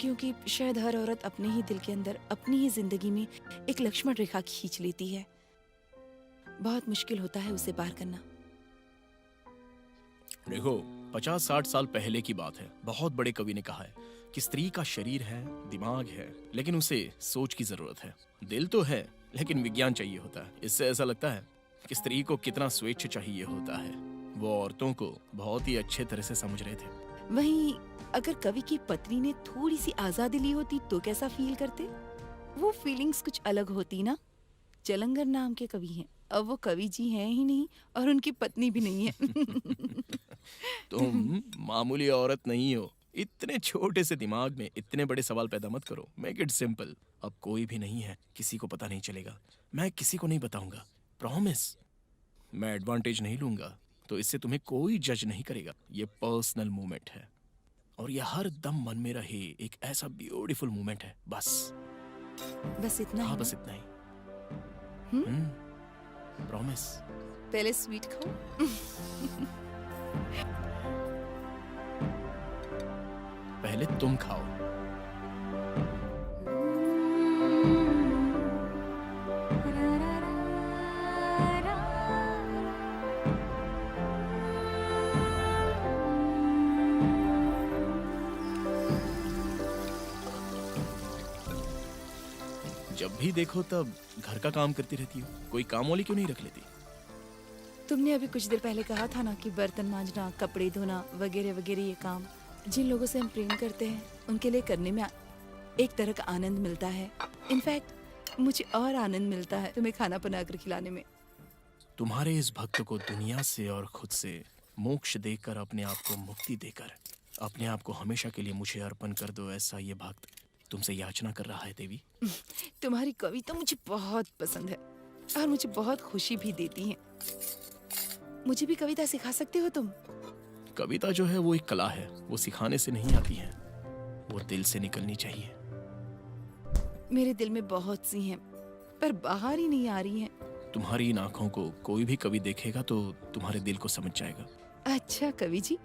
क्योंकि शायद हर औरत अपने ही दिल के अंदर, अपनी ही जिंदगी में एक लक्ष्मण रेखा खींच लेती है। बहुत मुश्किल होता है उसे पार करना। देखो, 50-60 साल पहले की बात है। बहुत बड़े कवि ने कहा है कि स्त्री का शरीर है, दिमाग है, लेकिन उसे सोच की जरूरत है। दिल तो है, लेकिन विज्ञान चाहिए होता है। इससे ऐसा लगता है कि स्त्री को कितना स्वेच्छ चाहिए होता है। वो औरतों को बहुत ही अच्छे तरह से समझ रहे थे। वहीं अगर कवि की पत्नी ने थोड़ी सी आजादी ली होती तो कैसा फील करते? वो फीलिंग्स कुछ अलग होती ना। चलंगर नाम के कवि हैं, अब वो कवि जी हैं ही नहीं और उनकी पत्नी भी नहीं है। तुम मामूली औरत नहीं हो। इतने छोटे से दिमाग में इतने बड़े सवाल पैदा मत करो। Make it simple. अब कोई भी नहीं है, किसी को पता नहीं चलेगा। मैं किसी को नहीं बताऊंगा, प्रॉमिस। मैं एडवांटेज नहीं लूंगा, तो इससे तुम्हें कोई जज नहीं करेगा। ये पर्सनल मोमेंट है और ये हर दम मन में रहे एक ऐसा ब्यूटीफुल मोमेंट है। बस बस इतना हाँ, ही बस ना? इतना ही। हम्म? प्रॉमिस। पहले स्वीट खाओ। पहले तुम खाओ। जब भी देखो तब घर का काम करती रहती हो। कोई काम वाली क्यों नहीं रख लेती? तुमने अभी कुछ देर पहले कहा था ना कि बर्तन मांजना, कपड़े धोना वगैरह वगैरह ये काम जिन लोगों से हम प्रेम करते हैं उनके लिए करने में एक तरह का आनंद मिलता है। इनफैक्ट मुझे और आनंद मिलता है तुम्हें खाना बनाकर खिलाने में। तुम्हारे इस भक्त को दुनिया से और खुद से मोक्ष देकर, अपने आप को मुक्ति देकर, अपने आप को हमेशा के लिए मुझे अर्पण कर दो, ऐसा ये भक्त तुमसे याचना कर रहा है देवी। तुम्हारी कविता मुझे बहुत पसंद है और मुझे बहुत खुशी भी देती है। मुझे भी कविता सिखा सकते हो तुम? कविता जो है वो एक कला है, वो सिखाने से नहीं आती है, वो दिल से निकलनी चाहिए। मेरे दिल में बहुत सी हैं, पर बाहर ही नहीं आ रही हैं। तुम्हारी इन आंखों को कोई भी कवि देखेगा तो तुम्हारे दिल को समझ जाएगा। अच्छा कवि जी,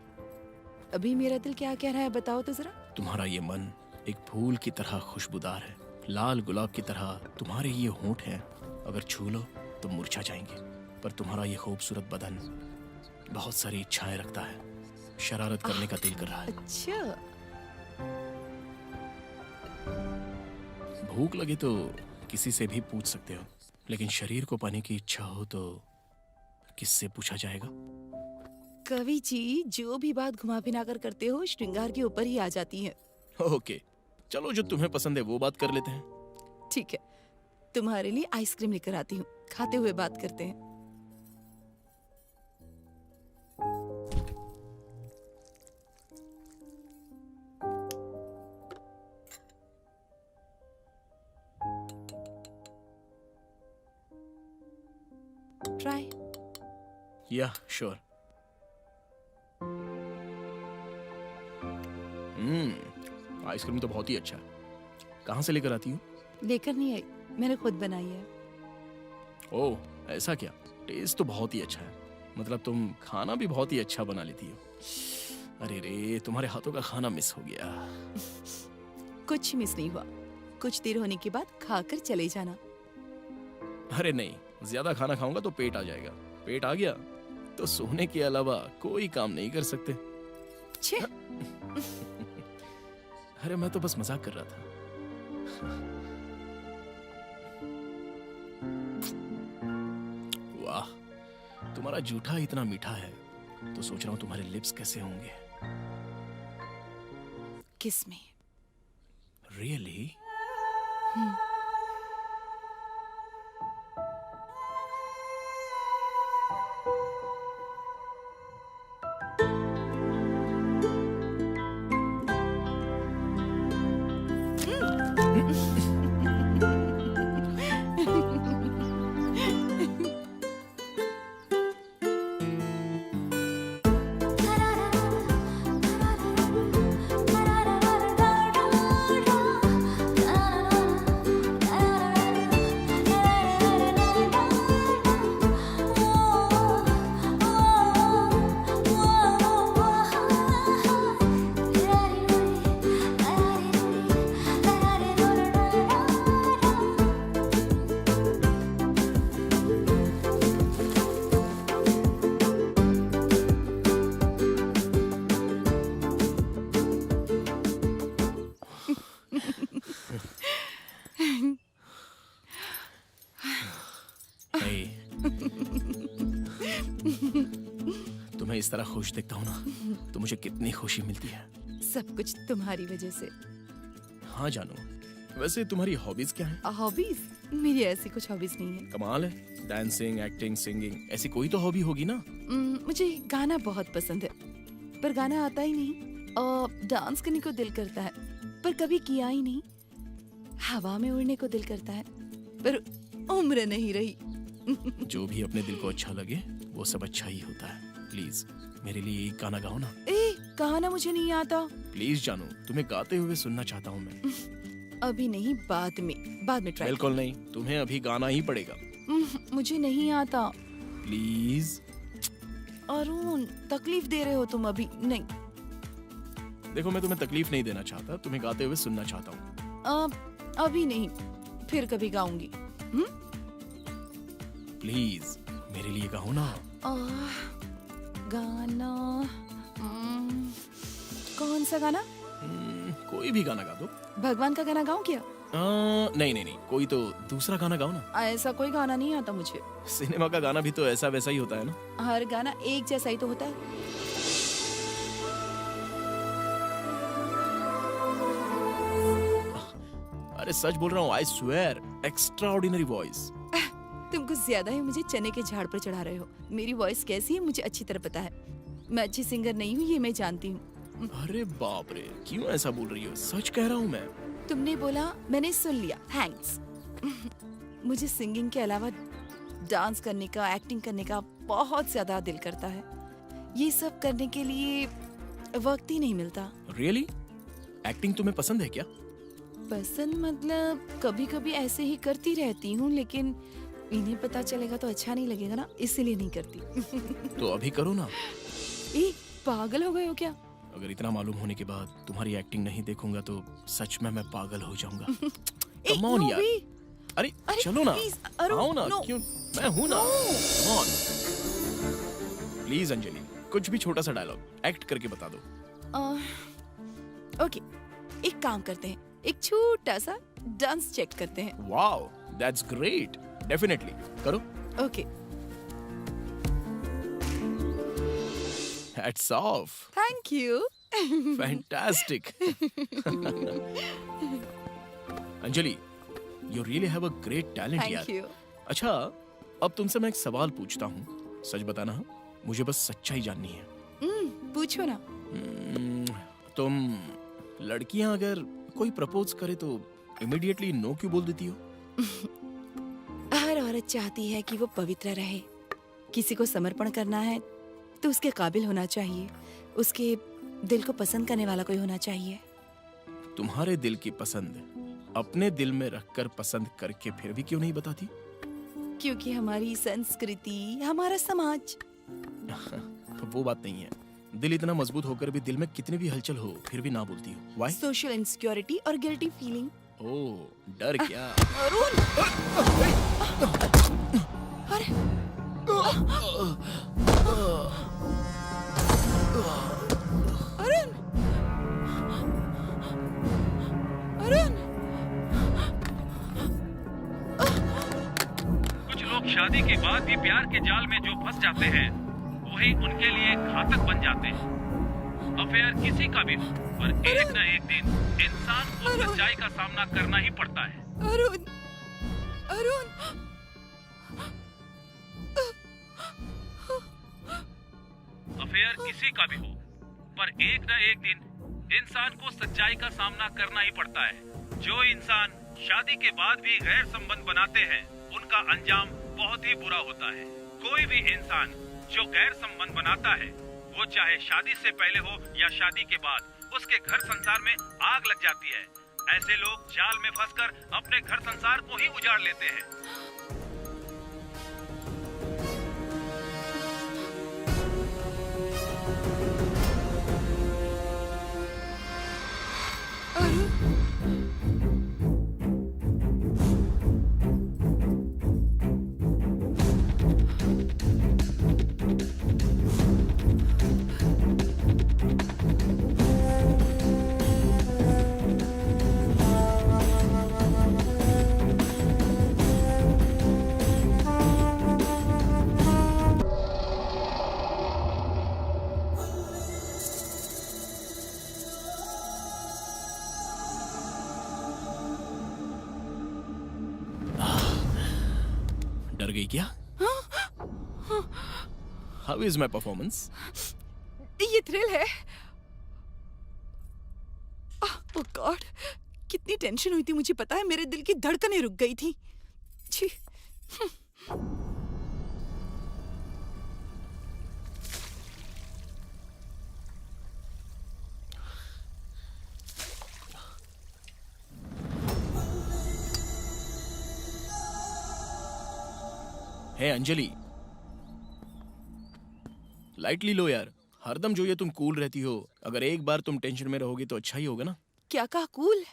अभी मेरा दिल क्या कह रहा है बताओ तो जरा। तुम्हारा ये मन एक फूल की तरह खुशबूदार है, लाल गुलाब की तरह तुम्हारे ये होंठ हैं, अगर छू लो तो मुरझा जाएंगे। पर तुम्हारा ये खूबसूरत बदन बहुत सारी इच्छाएं रखता है, शरारत करने का दिल कर रहा है। अच्छा, भूख लगे तो किसी से भी पूछ सकते हो, लेकिन शरीर को पाने की इच्छा हो तो किससे पूछा जाएगा? कवि जी जो भी बात घुमा फिरा कर करते हो श्रृंगार के ऊपर ही आ जाती है। ओके, चलो जो तुम्हें पसंद है वो बात कर लेते हैं। ठीक है, तुम्हारे लिए आइसक्रीम लेकर आती हूँ, खाते हुए बात करते हैं। ट्राई। या श्योर। आइसक्रीम तो बहुत ही अच्छा है। कहाँ से लेकर आती हो? लेकर नहीं आई, मैंने खुद बनाई है। ओह, ऐसा क्या? टेस्ट तो बहुत ही अच्छा है। मतलब तुम खाना भी बहुत ही अच्छा बना लेती हो। अरे रे, तुम्हारे हाथों का खाना मिस हो गया। कुछ मिस नहीं हुआ, कुछ देर होने के बाद खाकर चले जाना। अरे नहीं, ज्यादा खाना खाऊंगा तो पेट आ जाएगा। पेट आ गया तो सोने के अलावा कोई काम नहीं कर सकते। छे, अरे मैं तो बस मजाक कर रहा था। वाह, तुम्हारा जूठा इतना मीठा है तो सोच रहा हूँ तुम्हारे लिप्स कैसे होंगे। किस में? रियली? तुम्हें इस तरह खुश देखता हूँ ना तो मुझे कितनी खुशी मिलती है। सब कुछ तुम्हारी वजह से। हाँ जानू, वैसे तुम्हारी हॉबीज क्या है? हॉबीज? मेरी ऐसी कुछ हॉबीज नहीं है। कमाल है, डांसिंग, एक्टिंग, सिंगिंग, ऐसी कोई तो हॉबी होगी ना? मुझे गाना बहुत पसंद है, पर गाना आता ही नहीं। और डांस करने को दिल करता है, पर कभी किया ही नहीं। हवा में उड़ने को दिल करता है, पर उम्र नहीं रही। जो भी अपने दिल को अच्छा लगे वो सब अच्छा ही होता है। प्लीज मेरे लिए एक गाना गाओ ना। गाना मुझे नहीं आता। प्लीज जानू, तुम्हें गाते हुए सुनना चाहता हूँ मैं। अभी नहीं, बाद में ट्राई। बिल्कुल नहीं, तुम्हें अभी गाना ही पड़ेगा। मुझे नहीं आता। प्लीज। अरुण, तकलीफ दे रहे हो तुम अभी। नहीं, देखो मैं तुम्हें तकलीफ नहीं देना चाहता, तुम्हें गाते हुए सुनना चाहता हूँ। अभी नहीं, फिर कभी गाऊंगी। प्लीज मेरे लिए गाओ ना। गाना कौन सा गाना? कोई भी गाना गा दो। भगवान का गाना गाऊं क्या? नहीं, कोई तो दूसरा गाना गाओ ना। ऐसा कोई गाना नहीं आता मुझे। सिनेमा का गाना भी तो ऐसा वैसा ही होता है ना? हर गाना एक जैसा ही तो होता है। अरे सच बोल रहा हूँ, I swear, extra ordinary voice. तुम कुछ ज्यादा ही मुझे चने के झाड़ पर चढ़ा रहे हो। मेरी वॉइस कैसी है मुझे अच्छी तरह पता है। मैं अच्छी सिंगर नहीं हूँ, ये मैं जानती हूँ। अरे बाप रे, क्यों ऐसा बोल रही हो? सच कह रहा हूँ मैं। तुमने बोला, मैंने सुन लिया, थैंक्स। मुझे सिंगिंग के अलावा डांस करने का, एक्टिंग करने का बहुत ज्यादा दिल करता है। ये सब करने के लिए वक्त ही नहीं मिलता। रियली? एक्टिंग तुम्हें पसंद है क्या? पसंद मतलब कभी कभी ऐसे ही करती रहती हूँ, लेकिन इन्हें पता चलेगा तो अच्छा नहीं लगेगा ना, इसीलिए नहीं करती। तो अभी करो ना। ए, पागल हो गए हो क्या? अगर इतना मालूम होने के बाद तुम्हारी एक्टिंग नहीं देखूंगा तो सच में मैं पागल हो जाऊंगा। ए, Come on no यार। way। अरे अरे, चलो ना, please, अरुण, आओ ना। no। क्यों? मैं हूं ना। Come on। प्लीज अंजलि, कुछ भी छोटा सा डायलॉग एक्ट करके बता दो। ओके, एक काम करते हैं, एक छोटा सा डांस चेक करते हैं। Wow, that's great. डेफिनेटली करो। Okay, hats off. Thank you. Fantastic. Anjali, you really have a great talent thank यार। यू। अच्छा, अब तुमसे मैं एक सवाल पूछता हूँ, सच बताना हाँ? मुझे बस सच्चाई जाननी है। पूछो ना। तुम लड़कियां अगर कोई प्रपोज करे तो इमीडिएटली नो क्यों बोल देती हो? हर औरत चाहती है कि वो पवित्र रहे। किसी को समर्पण करना है तो उसके काबिल होना चाहिए, उसके दिल को पसंद करने वाला कोई होना चाहिए। तुम्हारे दिल की पसंद अपने दिल में रखकर पसंद करके फिर भी क्यों नहीं बताती? क्योंकि हमारी संस्कृति, हमारा समाज। वो बात नहीं है। दिल इतना मजबूत होकर भी दिल में कितनी भी हलचल हो फिर भी ना बोलती हो। व्हाई? सोशल इनसिक्योरिटी और गिल्टी फीलिंग। ओह, डर क्या? अरुण! अरे! अरुण! अरुण! कुछ लोग शादी के बाद भी प्यार के जाल में जो फंस जाते हैं वही उनके लिए घातक बन जाते हैं। अफेयर किसी का भी हो, पर एक न एक दिन इंसान को सच्चाई का सामना करना ही पड़ता है। अरुण! अरुण! अफेयर किसी का भी हो, पर एक न एक दिन इंसान को सच्चाई का सामना करना ही पड़ता है। जो इंसान शादी के बाद भी गैर संबंध बनाते हैं उनका अंजाम बहुत ही बुरा होता है। कोई भी इंसान जो गैर संबंध बनाता है, वो चाहे शादी से पहले हो या शादी के बाद, उसके घर संसार में आग लग जाती है। ऐसे लोग जाल में फंसकर अपने घर संसार को ही उजाड़ लेते हैं। डर गई क्या? How is my performance? ये थ्रिल है। ओह गॉड, कितनी टेंशन हुई थी मुझे पता है, मेरे दिल की धड़कनें रुक गई थी। छी। है अंजलि, लाइटली लो यार। हरदम जो ये तुम कूल रहती हो, अगर एक बार तुम टेंशन में रहोगी तो अच्छा ही होगा ना। क्या कहा कूल?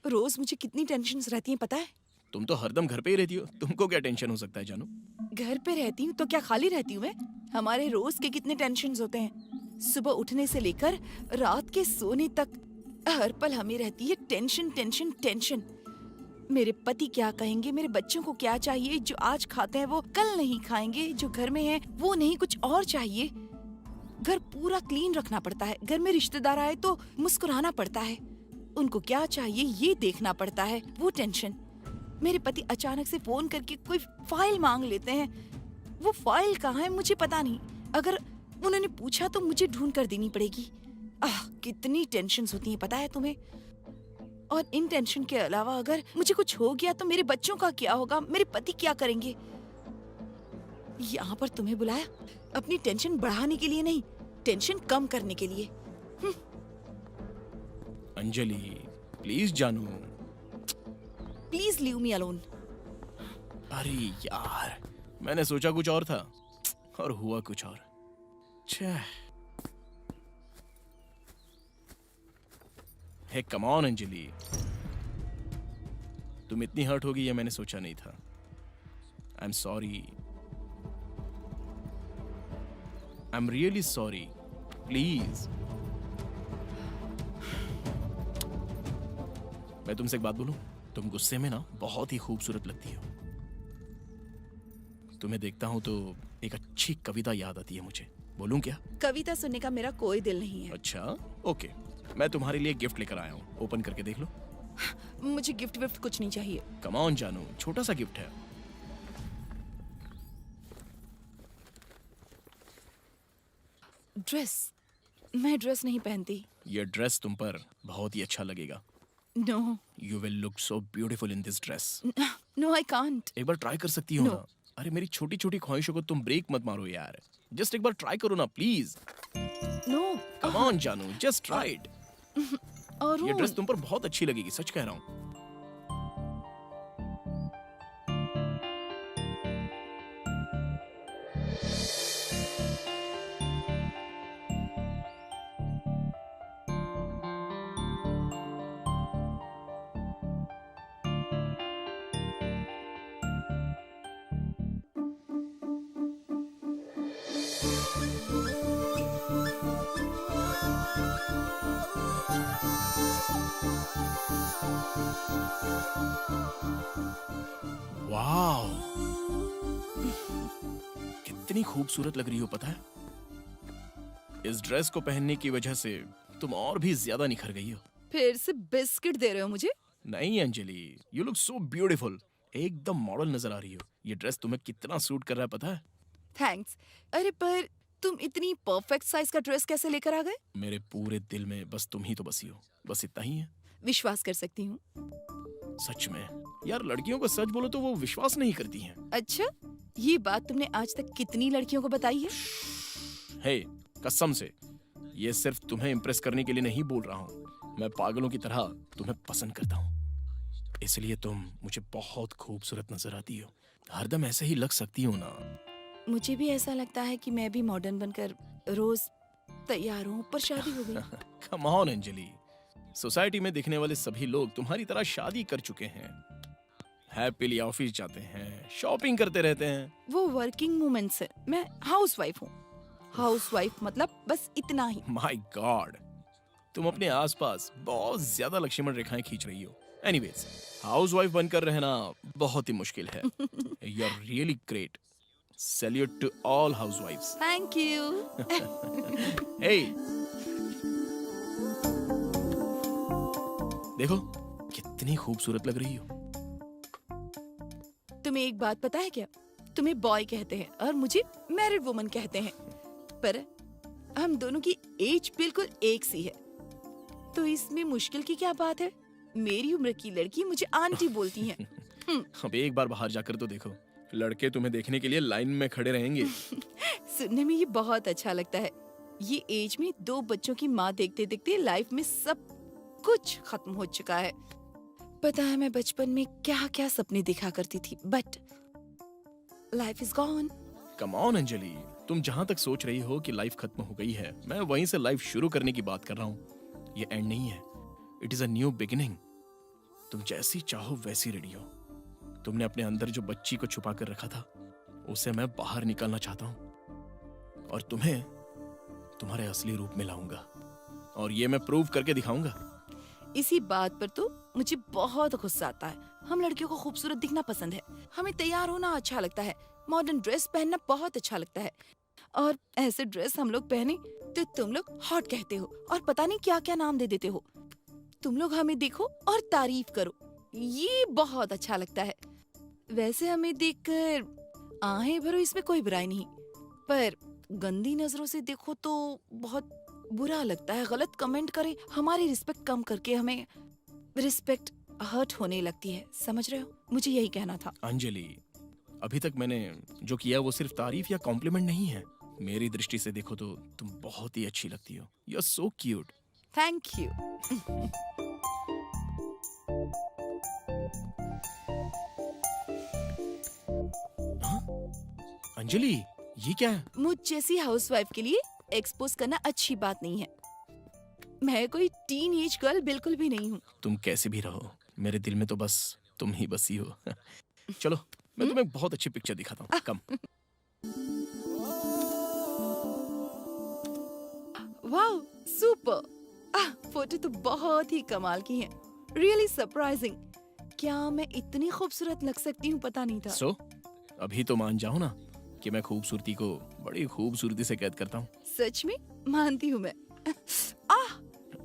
रोज मुझे कितनी टेंशन्स रहती हैं पता है? तुम तो हरदम घर पे ही रहती हो, तुमको क्या टेंशन हो सकता है जानू? घर पे रहती हूँ तो क्या खाली रहती हूँ मैं? हमारे रोज के कितने टेंशन्स होते हैं। सुबह उठने से लेकर रात के सोने तक हर पल हमें रहती है टेंशन टेंशन टेंशन। मेरे पति क्या कहेंगे, मेरे बच्चों को क्या चाहिए, जो आज खाते हैं वो कल नहीं खाएंगे, जो घर में है वो नहीं कुछ और चाहिए। घर पूरा क्लीन रखना पड़ता है, घर में रिश्तेदार आए तो मुस्कुराना पड़ता है, उनको क्या चाहिए ये देखना पड़ता है, वो टेंशन। मेरे पति अचानक से फोन करके कोई फाइल मांग लेते हैं, वो फाइल कहाँ है मुझे पता नहीं, अगर उन्होंने पूछा तो मुझे ढूंढ कर देनी पड़ेगी। कितनी टेंशन्स होती हैं पता है तुम्हें? और इन टेंशन के अलावा अगर मुझे कुछ हो गया तो मेरे बच्चों का क्या होगा, मेरे पति क्या करेंगे? यहाँ पर तुम्हें बुलाया अपनी टेंशन बढ़ाने के लिए नहीं, टेंशन कम करने के लिए। अंजलि प्लीज जानू। Please leave me alone. अरे यार, मैंने सोचा कुछ और था और हुआ कुछ और। छे। हे कम ऑन अंजलि, तुम इतनी हर्ट होगी ये मैंने सोचा नहीं था। I am sorry, I am really sorry, please. मैं तुमसे एक बात बोलूं, तुम गुस्से में ना बहुत ही खूबसूरत लगती हो। तुम्हें देखता हूं तो एक अच्छी कविता याद आती है मुझे। बोलूं क्या? कविता सुनने का मेरा कोई दिल नहीं है। अच्छा ओके, मैं तुम्हारे लिए गिफ्ट लेकर आया हूं, ओपन करके देख लो। मुझे गिफ्ट विफ्ट कुछ नहीं चाहिए। कम ऑन जानू, छोटा सा गिफ्ट है। ड्रेस? मैं ड्रेस नहीं पहनती। ये ड्रेस तुम पर बहुत ही अच्छा लगेगा। No you will look so beautiful in this dress. No I can't. एक बार ट्राई कर सकती हो No. ना? अरे मेरी छोटी छोटी ख्वाहिशों को तुम ब्रेक मत मारो यार, जस्ट एक बार ट्राई करो ना प्लीज। नो कम ऑन जानू, जस्ट ट्राई इट। और ये ड्रेस तुम पर बहुत अच्छी लगेगी, सच कह रहा हूँ। वाओ, कितनी खूबसूरत लग रही हो पता है। इस ड्रेस को पहनने की वजह से तुम और भी ज्यादा निखर गई हो। फिर से बिस्किट दे रहे हो मुझे? नहीं Anjali, you look so beautiful, एकदम मॉडल नजर आ रही हो। ये ड्रेस तुम्हें कितना सूट कर रहा है पता है। थैंक्स। अरे पर तुम इतनी परफेक्ट साइज का ड्रेस कैसे लेकर आ गए? मेरे पूरे दिल में बस तुम ही तो बसी हो, बस इतना ही है। विश्वास कर सकती हूँ। सच में यार, लड़कियों को सच बोलो तो वो विश्वास नहीं करती हैं। अच्छा, ये बात तुमने आज तक कितनी लड़कियों को बताई है? हे, कसम से ये सिर्फ तुम्हें इम्प्रेस करने के लिए नहीं बोल रहा हूँ। मैं पागलों की तरह तुम्हें पसंद करता हूँ, इसलिए तुम मुझे बहुत खूबसूरत नजर आती हो। हरदम ऐसे ही लग सकती हो ना। मुझे भी ऐसा लगता है कि मैं भी मॉडर्न बनकर रोज तैयार हूँ, पर शादी हो गई। कम ऑन अंजलि, सोसाइटी में दिखने वाले सभी लोग तुम्हारी तरह शादी कर चुके हैं, हैप्पीली ऑफिस जाते हैं, शॉपिंग करते रहते हैं। वो वर्किंग वुमेन्स है, मैं हाउस वाइफ हूँ। हाउस वाइफ मतलब बस इतना ही। माय गॉड, तुम अपने आसपास बहुत ज्यादा लक्ष्मण रेखाएं खींच रही हो। एनीवेज, हाउसवाइफ बनकर रहना बहुत ही मुश्किल है। You are really great. Salute to all हाउसवाइफ्स। Thank you. हे, देखो कितनी खूबसूरत लग रही हो। तुम्हें एक बात पता है क्या? तुम्हें बॉय कहते हैं और मुझे मैरिड वुमन कहते हैं, पर हम दोनों की एज बिल्कुल एक सी है, तो इसमें मुश्किल की क्या बात है? मेरी उम्र की लड़की मुझे आंटी बोलती हैं। अब एक बार बाहर जाकर तो देखो, लड़के तुम्हें देखने के लिए लाइन में खड़े रहेंगे। सुनने में ये बहुत अच्छा लगता है। ये एज में 2 बच्चों की माँ देखते देखते लाइफ में सब कुछ खत्म हो चुका है। पता है मैं बचपन में क्या क्या सपने देखा करती थी, but life is gone. Come on Anjali, तुम जहां तक सोच रही हो कि लाइफ खत्म हो गई है, मैं वहीं से लाइफ शुरू करने की बात कर रहा हूँ। ये एंड नहीं है, it is a new beginning. तुम जैसी चाहो वैसी रेडी हो। तुमने अपने अंदर जो बच्ची को छुपा कर रखा था, उसे मैं बाहर निकालना चाहता हूँ और तुम्हें तुम्हारे असली रूप में लाऊंगा, और ये मैं प्रूव करके दिखाऊंगा। इसी बात पर तो मुझे बहुत गुस्सा आता है। हम लड़कियों को खूबसूरत दिखना पसंद है, हमें तैयार होना अच्छा लगता है, मॉडर्न ड्रेस पहनना बहुत अच्छा लगता है, और ऐसे ड्रेस हम लोग पहने तो तुम लोग हॉट कहते हो और पता नहीं क्या क्या नाम दे देते हो। तुम लोग हमें देखो और तारीफ करो, ये बहुत अच्छा लगता है। वैसे हमें देखकर आहें भरो, इसमें कोई बुराई नहीं, पर गंदी नजरों से देखो तो बहुत बुरा लगता है। गलत कमेंट करे, हमारी रिस्पेक्ट कम करके हमें रिस्पेक्ट हर्ट होने लगती है, समझ रहे हो? मुझे यही कहना था। अंजलि, अभी तक मैंने जो किया वो सिर्फ तारीफ या कॉम्प्लीमेंट नहीं है। मेरी दृष्टि से देखो तो तुम बहुत ही अच्छी लगती हो। You are so cute. Thank you. Anjali, ये क्या है? मुझ जैसी हाउसवाइफ के लिए एक्सपोज करना अच्छी बात नहीं है। मैं कोई टीन एज गर्ल बिल्कुल भी नहीं हूँ। तुम कैसे भी रहो, मेरे दिल में तो बस तुम ही बसी हो। चलो, मैं तुम्हें बहुत अच्छी पिक्चर दिखाता हूँ। कम। वाह, सुपर। फोटो तो बहुत ही कमाल की है। Really surprising. क्या मैं इतनी खूबसूरत लग सकती हूँ? पता नहीं था। सो अभी तो मान जाओ ना कि मैं खूबसूरती को बड़ी खूबसूरती से कैद करता हूँ। सच में मानती हूँ मैं।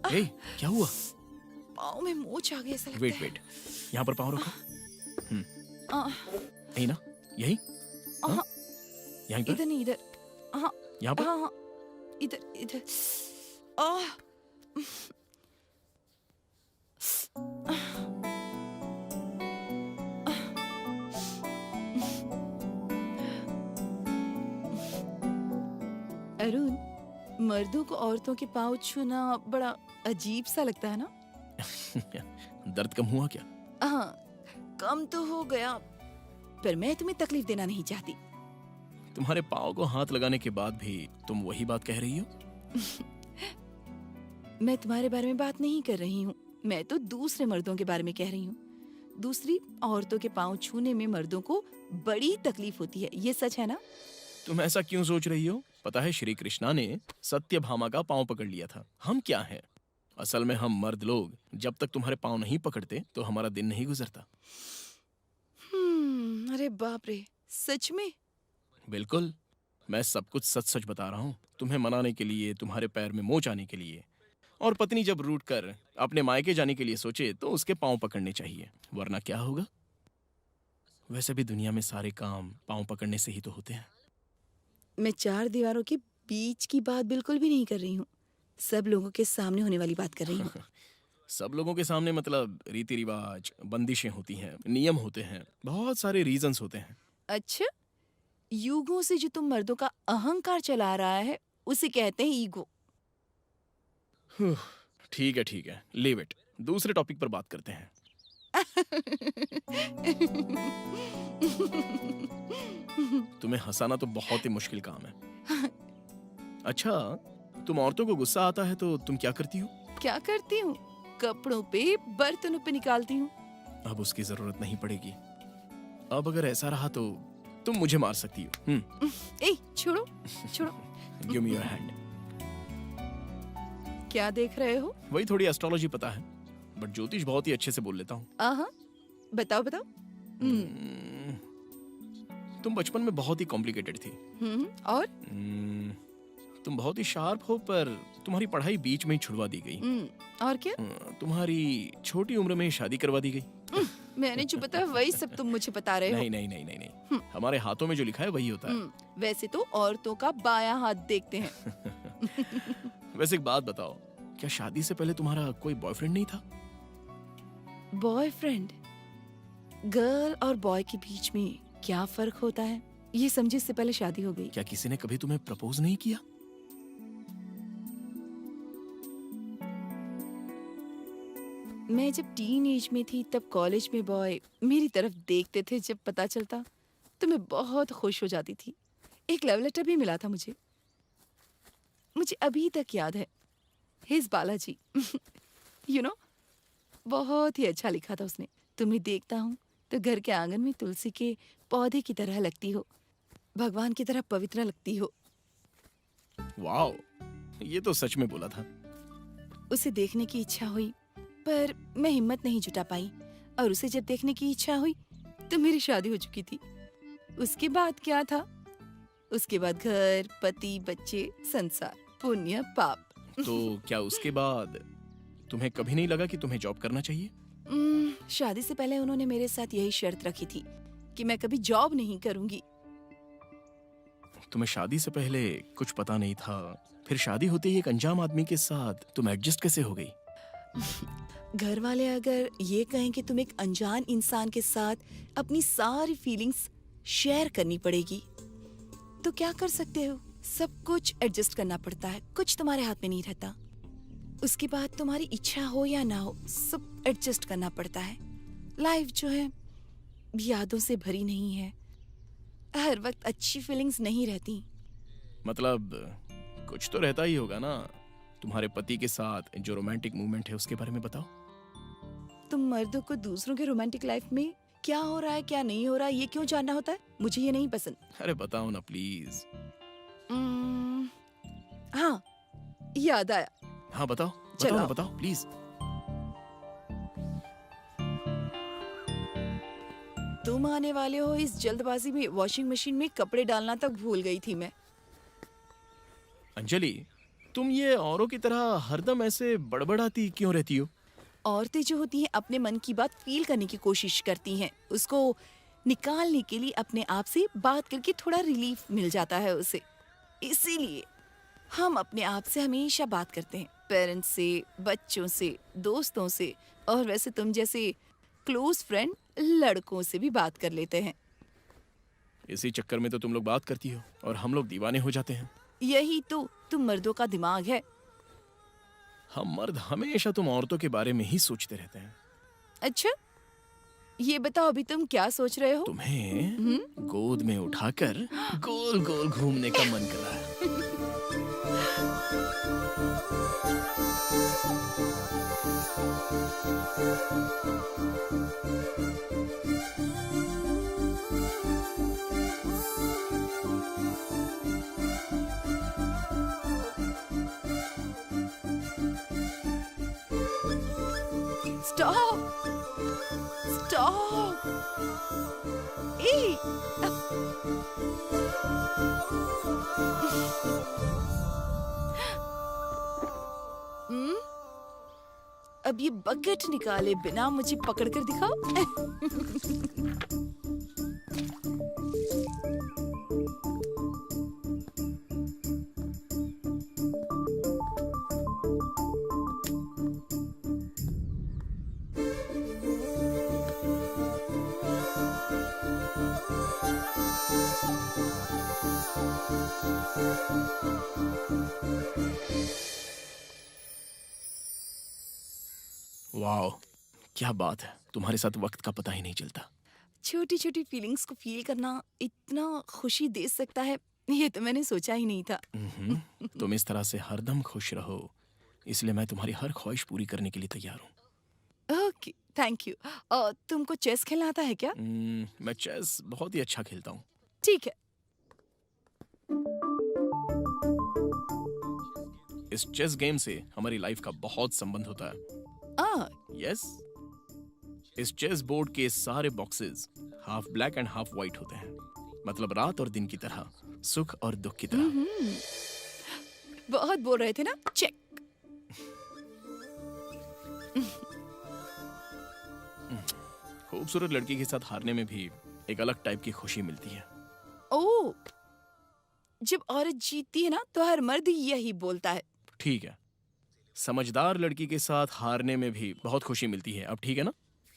ए, क्या हुआ? पाँव में मोच आ गई ऐसा लगता वेट है। वेट, यहाँ पर पाँव रखो। आ, यही ना? यही? हाँ? हाँ। यहीं पर? इधर नहीं, इधर। हाँ यहाँ पर? हाँ हाँ, इधर इधर। आह, अरुण, मर्दों को औरतों के पाँव छूना बड़ा अजीब सा लगता है ना? दर्द कम हुआ क्या? हाँ, कम तो हो गया, पर मैं तुम्हें तकलीफ देना नहीं चाहती। तुम्हारे पाँव को हाथ लगाने के बाद भी तुम वही बात कह रही हो? मैं तुम्हारे बारे में बात नहीं कर रही हूँ, मैं तो दूसरे मर्दों के बारे में कह रही हूँ। दूसरी औरतों के पाँव छूने में मर्दों को बड़ी तकलीफ होती है, ये सच है ना? तुम ऐसा क्यों सोच रही हो? पता है, श्री कृष्णा ने सत्यभामा का पाँव पकड़ लिया था। हम क्या हैं? असल में हम मर्द लोग जब तक तुम्हारे पाँव नहीं पकड़ते तो हमारा दिन नहीं गुजरता। अरे बाप रे, सच में? बिल्कुल, मैं सब कुछ सच सच बता रहा हूँ। तुम्हें मनाने के लिए, तुम्हारे पैर में मोच आने के लिए। और पत्नी जब रूठ कर अपने मायके जाने के लिए सोचे तो उसके पाँव पकड़ने चाहिए, वरना क्या होगा? वैसे भी दुनिया में सारे काम पाँव पकड़ने से ही तो होते हैं। मैं चार दीवारों के बीच की बात बिल्कुल भी नहीं कर रही हूँ, सब लोगों के सामने होने वाली बात कर रही हूँ। सब लोगों के सामने मतलब रीति रिवाज, बंदिशें होती हैं, नियम होते हैं, बहुत सारे रीजंस होते हैं। अच्छा, युगों से जो तुम मर्दों का अहंकार चला रहा है उसे कहते हैं ईगो। ठीक है, लीव इट। दूसरे टॉपिक पर बात करते हैं। तुम्हें हंसाना तो बहुत ही मुश्किल काम है। अच्छा, तुम औरतों को गुस्सा आता है तो तुम क्या करती हो? क्या करती हूँ? कपड़ों पे, बर्तनों पे निकालती हूँ। अब उसकी जरूरत नहीं पड़ेगी। अब अगर ऐसा रहा तो तुम मुझे मार सकती हो। ए, छोड़ो छोड़ो। Give me your hand. क्या देख रहे हो? वही थोड़ी एस्ट्रोलॉजी पता है, बट ज्योतिष बहुत ही अच्छे से बोल लेता हूँ। आहा, बताओ बताओ। तुम बचपन में बहुत ही कॉम्प्लिकेटेड थी। और तुम बहुत ही शार्प हो, पर तुम्हारी पढ़ाई बीच में ही छुड़वा दी गई। और क्या? तुम्हारी छोटी उम्र में शादी करवा दी गई। मैंने जो बताया वही सब तुम मुझे बता रहे हो। नहीं। हमारे हाथों में जो लिखा है वही होता है। वैसे तो औरतों का बायां हाथ देखते हैं। वैसे एक बात बताओ, क्या शादी से पहले तुम्हारा कोई बॉयफ्रेंड नहीं था? बॉयफ्रेंड? गर्ल और बॉय के बीच में क्या फर्क होता है, ये समझे इससे पहले शादी हो गई। क्या किसी ने कभी तुम्हें प्रपोज नहीं किया? मैं जब टीन एज में थी तब कॉलेज में बॉय मेरी तरफ देखते थे, जब पता चलता तो मैं बहुत खुश हो जाती थी। एक लव लेटर भी मिला था मुझे अभी तक याद है। हिज बालाजी। यू नो, बहुत ही अच्छा लिखा था उसने। तुम्हें देखता हूँ तो घर के आंगन में तुलसी के पौधे की तरह लगती हो, भगवान की तरह पवित्र लगती हो। वाओ, ये तो सच में बोला था। उसे देखने की इच्छा हुई, पर मैं हिम्मत नहीं जुटा पाई, और उसे जब देखने की इच्छा हुई तो मेरी शादी हो चुकी थी। उसके बाद क्या था? उसके बाद घर, पति, बच्चे, संसार, पुण्य, पाप। तो क्या उसके बाद तुम्हें कभी नहीं लगा कि तुम्हें जॉब करना चाहिए? शादी से पहले उन्होंने मेरे साथ यही शर्त रखी थी कि मैं कभी जॉब नहीं करूंगी। तुम्हें शादी से पहले कुछ पता नहीं था, फिर शादी होते ही एक अनजान आदमी के साथ तुम एडजस्ट कैसे हो गई? घर वाले अगर ये कहें कि तुम एक अनजान इंसान के साथ अपनी सारी फीलिंग्स शेयर करनी पड़ेगी, तो क्या कर सकते हो? सब कुछ एडजस्ट करना पड़ता है, कुछ तुम्हारे हाथ में नहीं रहता। उसके बाद तुम्हारी इच्छा हो या ना हो, सब एडजस्ट करना पड़ता है। लाइफ जो है यादों से भरी नहीं है, हर वक्त अच्छी फीलिंग्स नहीं रहती। मतलब कुछ तो रहता ही होगा ना। तुम्हारे पति के साथ जो रोमांटिक मूवमेंट है उसके बारे में बताओ। तुम मर्दों को दूसरों के रोमांटिक लाइफ में क्या हो रहा है क्या नहीं हो रहा है ये क्यों जानना होता है? मुझे ये नहीं पसंद। अरे बताओ ना प्लीज। हाँ, याद आया। हाँ बताओ, चलो। बताओ ना, बताओ प्लीज। तुम आने वाले हो इस जल्दबाजी में वॉशिंग मशीन में कपड़े डालना तक भूल गई थी मैं। अंजलि, तुम ये औरों की तरह हरदम ऐसे बड़बड़ाती क्यों रहती हो? औरतें जो होती हैं अपने मन की बात फील करने की कोशिश करती हैं, उसको निकालने के लिए अपने आप से बात करके थोड़ा रिलीफ मिल जाता है उसे। इसीलिए हम अपने आप से हमेशा बात करते हैं, पेरेंट्स से, बच्चों से, दोस्तों से, और वैसे तुम जैसे क्लोज फ्रेंड लड़कों से भी बात कर लेते हैं। इसी चक्कर में तो तुम लोग बात करती हो और हम लोग दीवाने हो जाते हैं। यही तो तुम मर्दों का दिमाग है। हम मर्द हमेशा तुम औरतों के बारे में ही सोचते रहते हैं। अच्छा, ये बताओ अभी तुम क्या सोच रहे हो? तुम्हें गोद में उठाकर गोल गोल घूमने का मन कर रहा है। Stop, stop. ए, हम्म? अब ये बकेट निकाले बिना मुझे पकड़ कर दिखाओ। वाह, क्या बात है, तुम्हारे साथ वक्त का पता ही नहीं चलता। छोटी छोटी फीलिंग्स को फील करना इतना खुशी दे सकता है, ये तो मैंने सोचा ही नहीं था। तुम इस तरह से हरदम खुश रहो, इसलिए मैं तुम्हारी हर ख्वाहिश पूरी करने के लिए तैयार हूँ। Okay, thank you. तुमको चेस खेलना आता है क्या? मैं चेस बहुत ही अच्छा खेलता हूँ। ठीक है। इस चेस गेम से हमारी लाइफ का बहुत संबंध होता है। यस, इस चेस बोर्ड के सारे boxes half black and half white होते हैं, मतलब रात और दिन की तरह, सुख और दुख की तरह। बहुत बोल रहे थे ना, चेक। खूबसूरत लड़की के साथ हारने में भी एक अलग टाइप की खुशी मिलती है। ओह, जब औरत जीतती है ना तो हर मर्द यही बोलता है। ठीक है, समझदार लड़की के साथ हारने में भी बहुत खुशी मिलती है। अब ठीक है ना?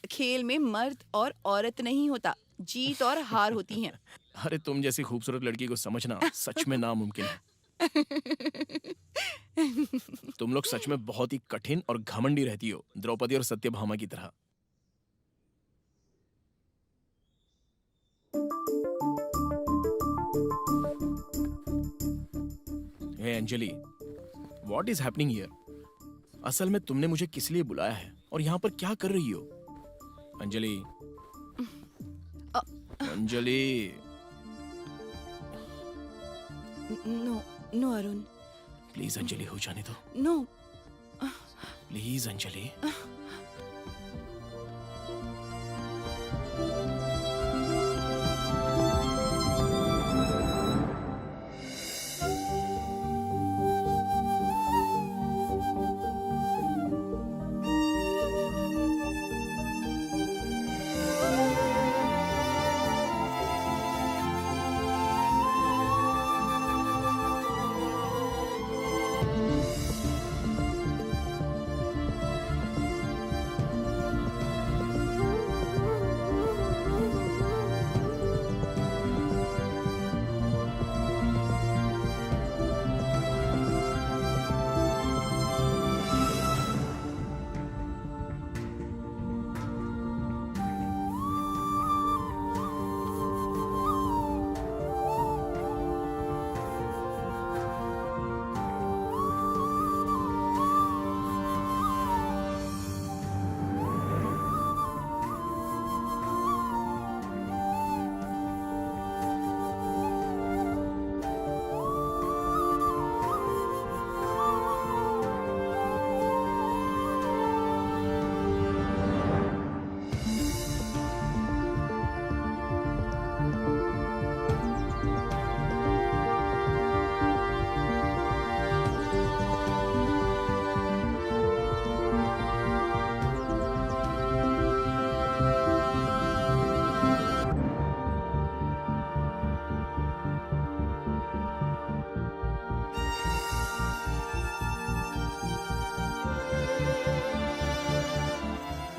खेल में मर्द और औरत नहीं होता, जीत और हार होती हैं। अरे तुम जैसी खूबसूरत लड़की को समझना सच में नामुमकिन है। तुम लोग सच में बहुत ही कठिन और घमंडी रहती हो, द्रौपदी और सत्यभामा की तरह। Hey Anjali, what is happening here? असल में तुमने मुझे किस लिए बुलाया है और यहाँ पर क्या कर रही हो? Anjali, Anjali. No no Arun, please Anjali, हो जाने दो। नो। प्लीज अंजलि।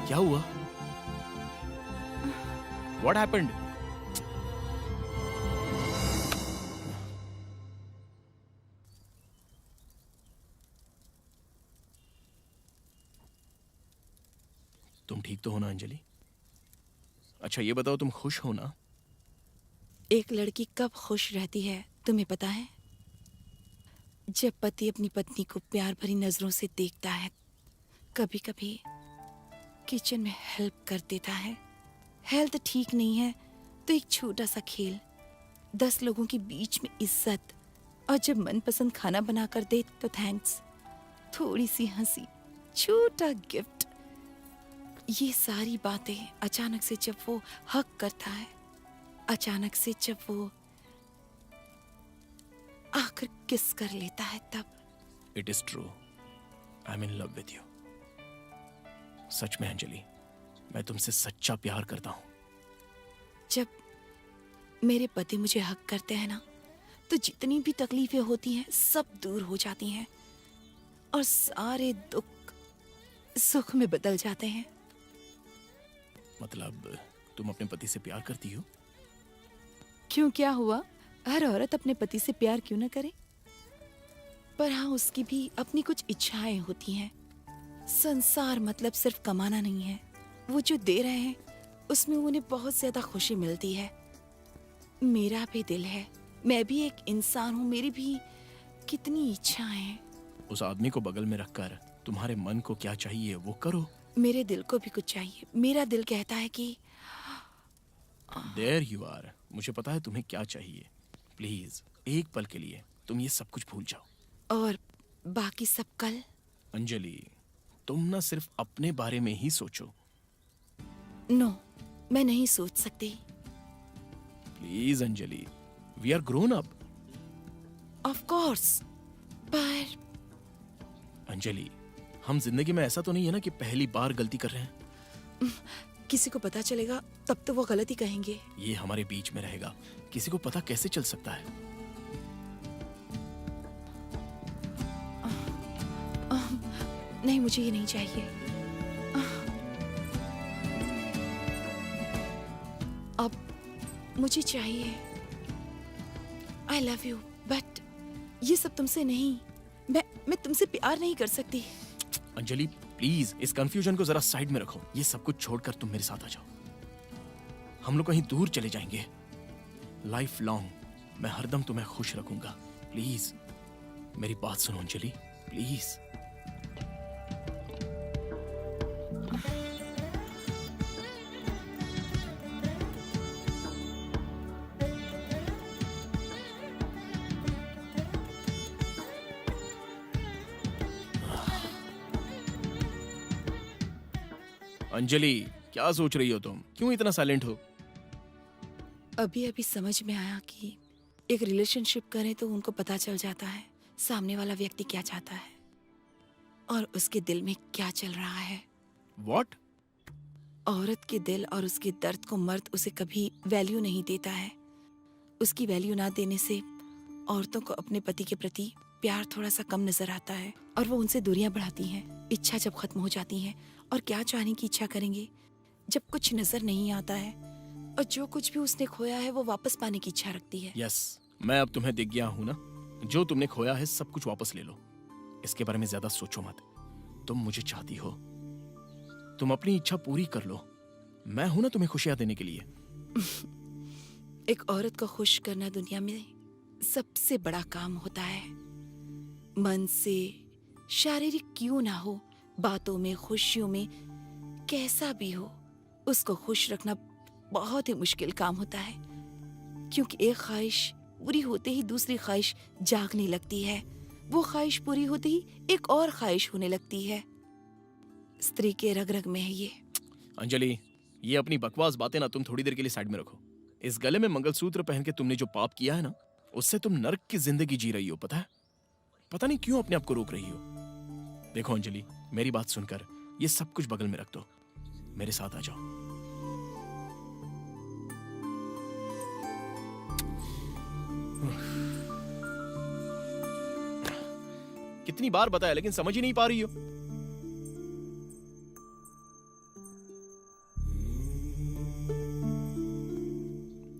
क्या हुआ? What happened? तुम ठीक तो हो ना अंजलि? अच्छा ये बताओ, तुम खुश हो ना? एक लड़की कब खुश रहती है तुम्हें पता है? जब पति अपनी पत्नी को प्यार भरी नजरों से देखता है, कभी कभी किचन में हेल्प कर देता है। हेल्थ ठीक नहीं है तो एक छोटा सा खेल, 10 लोगों के बीच में इज्जत, और जब मनपसंद खाना बना कर दे तो थैंक्स, थोड़ी सी हंसी, छोटा गिफ्ट। ये सारी बातें अचानक से जब वो हक करता है, अचानक से जब वो आकर किस कर लेता है, तब it is true, I am in love with you. सच में अंजलि, मैं तुमसे सच्चा प्यार करता हूं। जब मेरे पति मुझे हक करते हैं ना, तो जितनी भी तकलीफें होती हैं सब दूर हो जाती हैं और सारे दुख सुख में बदल जाते हैं। मतलब तुम अपने पति से प्यार करती हो? क्यों, क्या हुआ? हर औरत अपने पति से प्यार क्यों ना करे? पर हाँ, उसकी भी अपनी कुछ इच्छाएं होती हैं। संसार मतलब सिर्फ कमाना नहीं है। वो जो दे रहे हैं उसमें उन्हें बहुत ज्यादा खुशी मिलती है। मेरा भी दिल है, मैं भी एक इंसान हूँ, मेरी भी कितनी इच्छाएं हैं। उस आदमी को बगल में रखकर तुम्हारे मन को क्या चाहिए वो करो। मेरे दिल को भी कुछ चाहिए। मेरा दिल कहता है कि देयर यू आर। मुझे पता है तुम्हें क्या चाहिए। प्लीज एक पल के लिए तुम ये सब कुछ भूल जाओ। और बाकी सब कल। अंजलि, तुम ना सिर्फ अपने बारे में ही सोचो। नो, मैं नहीं सोच सकती। Please Anjali, we are grown up. Of course, पर अंजलि, हम जिंदगी में ऐसा तो नहीं है ना कि पहली बार गलती कर रहे हैं। किसी को पता चलेगा तब तो वो गलती कहेंगे। ये हमारे बीच में रहेगा, किसी को पता कैसे चल सकता है? नहीं, मुझे ये नहीं चाहिए। अब मुझे चाहिए। आई लव यू, बट ये सब तुमसे नहीं। मैं तुमसे प्यार नहीं कर सकती। अंजलि प्लीज इस कंफ्यूजन को जरा साइड में रखो। ये सब कुछ छोड़कर तुम मेरे साथ आ जाओ। हम लोग कहीं दूर चले जाएंगे। लाइफ लॉन्ग मैं हरदम तुम्हें खुश रखूंगा। प्लीज मेरी बात सुनो अंजलि, प्लीज। अंजलि, क्या सोच रही हो तुम? क्यों इतना साइलेंट हो? अभी अभी समझ में आया कि एक रिलेशनशिप करें तो उनको पता चल जाता है सामने वाला व्यक्ति क्या चाहता है और उसके दिल में क्या चल रहा है। What? औरत के दिल और उसके दर्द को मर्द उसे कभी वैल्यू नहीं देता है। उसकी वैल्यू ना देने से औरतों को अपने पति के प्रति प्यार थोड़ा सा कम नजर आता है और वो उनसे दूरियां बढ़ाती हैं। इच्छा जब खत्म हो जाती है, और क्या चाहने की इच्छा करेंगे जब कुछ नजर नहीं आता है, और जो कुछ भी उसने खोया है वो वापस पाने की इच्छा रखती है। यस, मैं अब तुम्हें दिख गया हूं ना। जो तुमने खोया है सब कुछ वापस ले लो। इसके बारे में ज्यादा सोचो मत। तुम मुझे चाहती हो, तुम अपनी इच्छा पूरी कर लो। मैं हूं ना तुम्हें खुशियां देने के लिए। एक औरत को खुश करना दुनिया में सबसे बड़ा काम होता है। मन से, शारीरिक क्यों ना हो, बातों में, खुशियों में, कैसा भी हो, उसको खुश रखना बहुत ही मुश्किल काम होता है। क्योंकि एक ख्वाहिश पूरी होते ही दूसरी ख्वाहिश जागने लगती है। वो ख्वाहिश पूरी होते ही एक और ख्वाहिश होने लगती है। स्त्री के रग रग में है ये। अंजलि, ये अपनी बकवास बातें ना तुम थोड़ी देर के लिए साइड में रखो। इस गले में मंगलसूत्र पहन के तुमने जो पाप किया है ना, उससे तुम नर्क की जिंदगी जी रही हो। पता है? पता नहीं क्यों अपने आप को रोक रही हो। देखो अंजलि, मेरी बात सुनकर ये सब कुछ बगल में रख दो। मेरे साथ आ जाओ। कितनी बार बताया लेकिन समझ ही नहीं पा रही हो।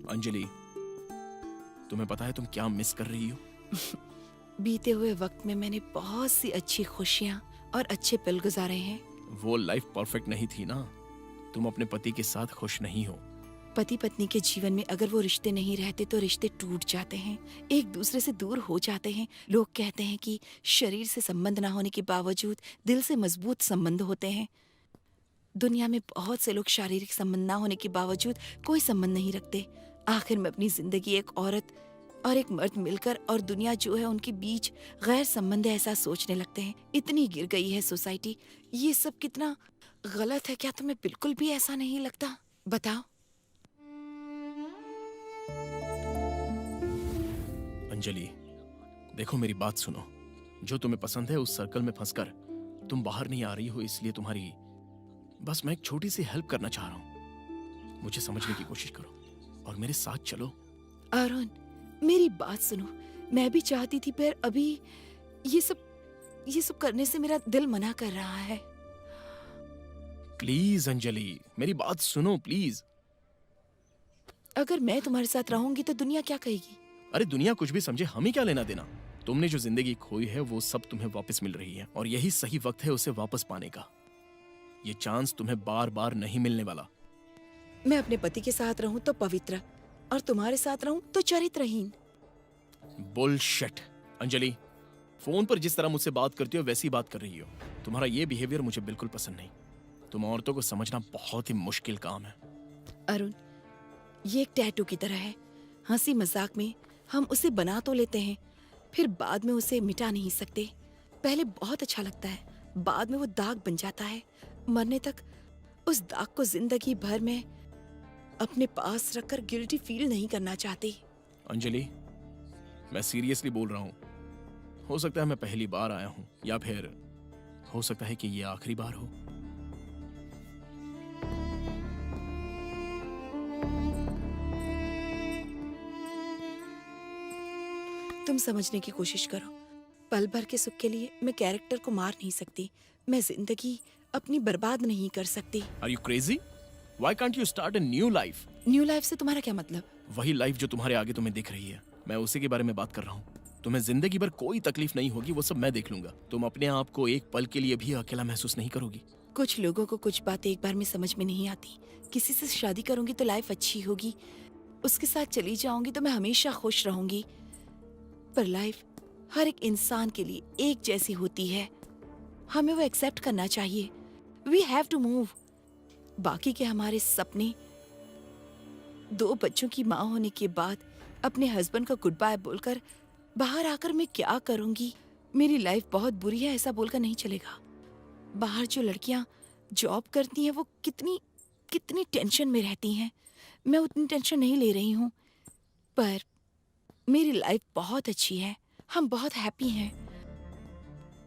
अंजलि, तुम्हें पता है तुम क्या मिस कर रही हो? बीते हुए वक्त में मैंने बहुत सी अच्छी खुशियाँ और अच्छे पल गुजारे हैं। वो लाइफ परफेक्ट नहीं थी ना। तुम अपने पति के साथ खुश नहीं हो। पति पत्नी के जीवन में अगर वो रिश्ते नहीं रहते तो रिश्ते टूट जाते हैं, एक दूसरे से दूर हो जाते हैं। लोग कहते हैं कि शरीर से संबंध ना होने के बावजूद दिल से मजबूत संबंध होते हैं। दुनिया में बहुत से लोग शारीरिक संबंध ना होने के बावजूद कोई संबंध नहीं रखते। आखिर में अपनी जिंदगी एक औरत और एक मर्द मिलकर और दुनिया जो है उनके बीच गैर संबंध है ऐसा सोचने लगते हैं। इतनी गिर गई है सोसाइटी। ये सब कितना गलत है। क्या तुम्हें बिल्कुल भी ऐसा नहीं लगता? बताओ। अंजलि, देखो मेरी बात सुनो। जो तुम्हें पसंद है उस सर्कल में फंसकर तुम बाहर नहीं आ रही हो, इसलिए तुम्हारी बस मैं एक छोटी सी हेल्प करना चाह रहा हूँ। मुझे समझने की कोशिश करो और मेरे साथ चलो। अरुण, मेरी बात सुनो। मैं भी चाहती थी पर अभी ये सब करने से मेरा दिल मना कर रहा है। प्लीज अंजलि, मेरी बात सुनो प्लीज। अगर मैं तुम्हारे साथ रहूंगी तो दुनिया क्या कहेगी? अरे दुनिया कुछ भी समझे, हमें क्या लेना देना। तुमने जो जिंदगी खोई है वो सब तुम्हें वापस मिल रही है और यही सही वक्त है उसे वापस पाने का। ये चांस तुम्हें बार बार नहीं मिलने वाला। मैं अपने पति के साथ रहूं तो पवित्र और तुम्हारे साथ रहूं तो चरित्रहीन। बुलशिट। अंजलि, फोन पर जिस तरह मुझसे बात करती हो वैसी बात कर रही हो। तुम्हारा ये बिहेवियर मुझे बिल्कुल पसंद नहीं। तुम औरतों को समझना बहुत ही मुश्किल काम है। अरुण, ये एक टैटू की तरह है। हंसी मजाक में हम उसे बना तो लेते हैं, फिर बाद में उसे मिटा नहीं सकते। पहले बहुत अच्छा लगता है, बाद में वो दाग बन जाता है। मरने तक उस दाग को जिंदगी भर में अपने पास रखकर गिल्टी फील नहीं करना चाहती। अंजलि, मैं सीरियसली बोल रहा हूँ। हो सकता है मैं पहली बार आया हूँ या फिर हो सकता है कि ये आखिरी बार हो। तुम समझने की कोशिश करो। पल भर के सुख के लिए मैं कैरेक्टर को मार नहीं सकती। मैं जिंदगी अपनी बर्बाद नहीं कर सकती। Are you crazy? Why can't you start a new life? New life से तुम्हारा क्या मतलब? वही लाइफ जो तुम्हारे आगे तुम्हें दिख रही है, मैं उसी के बारे में बात कर रहा हूँ। तुम्हें जिंदगी भर कोई तकलीफ नहीं होगी, वो सब मैं देख लूंगा। तुम अपने आप को एक पल के लिए भी अकेला महसूस नहीं करोगी। कुछ लोगों को कुछ बातें एक बार में समझ में नहीं आती। किसी से शादी करूंगी तो लाइफ अच्छी होगी, उसके साथ चली जाऊंगी तो मैं हमेशा खुश रहूंगी। पर लाइफ हर एक इंसान के लिए एक जैसी होती है। हमें वो एक्सेप्ट करना चाहिए। We have to move. बाकी के हमारे सपने, 2 बच्चों की माँ होने के बाद अपने हस्बैंड को गुड बाय बोलकर बाहर आकर मैं क्या करूंगी? मेरी लाइफ बहुत बुरी है ऐसा बोलकर नहीं चलेगा। बाहर जो लड़कियां जॉब करती हैं वो कितनी टेंशन में रहती हैं। मैं उतनी टेंशन नहीं ले रही हूँ, पर मेरी लाइफ बहुत अच्छी है। हम बहुत हैप्पी हैं।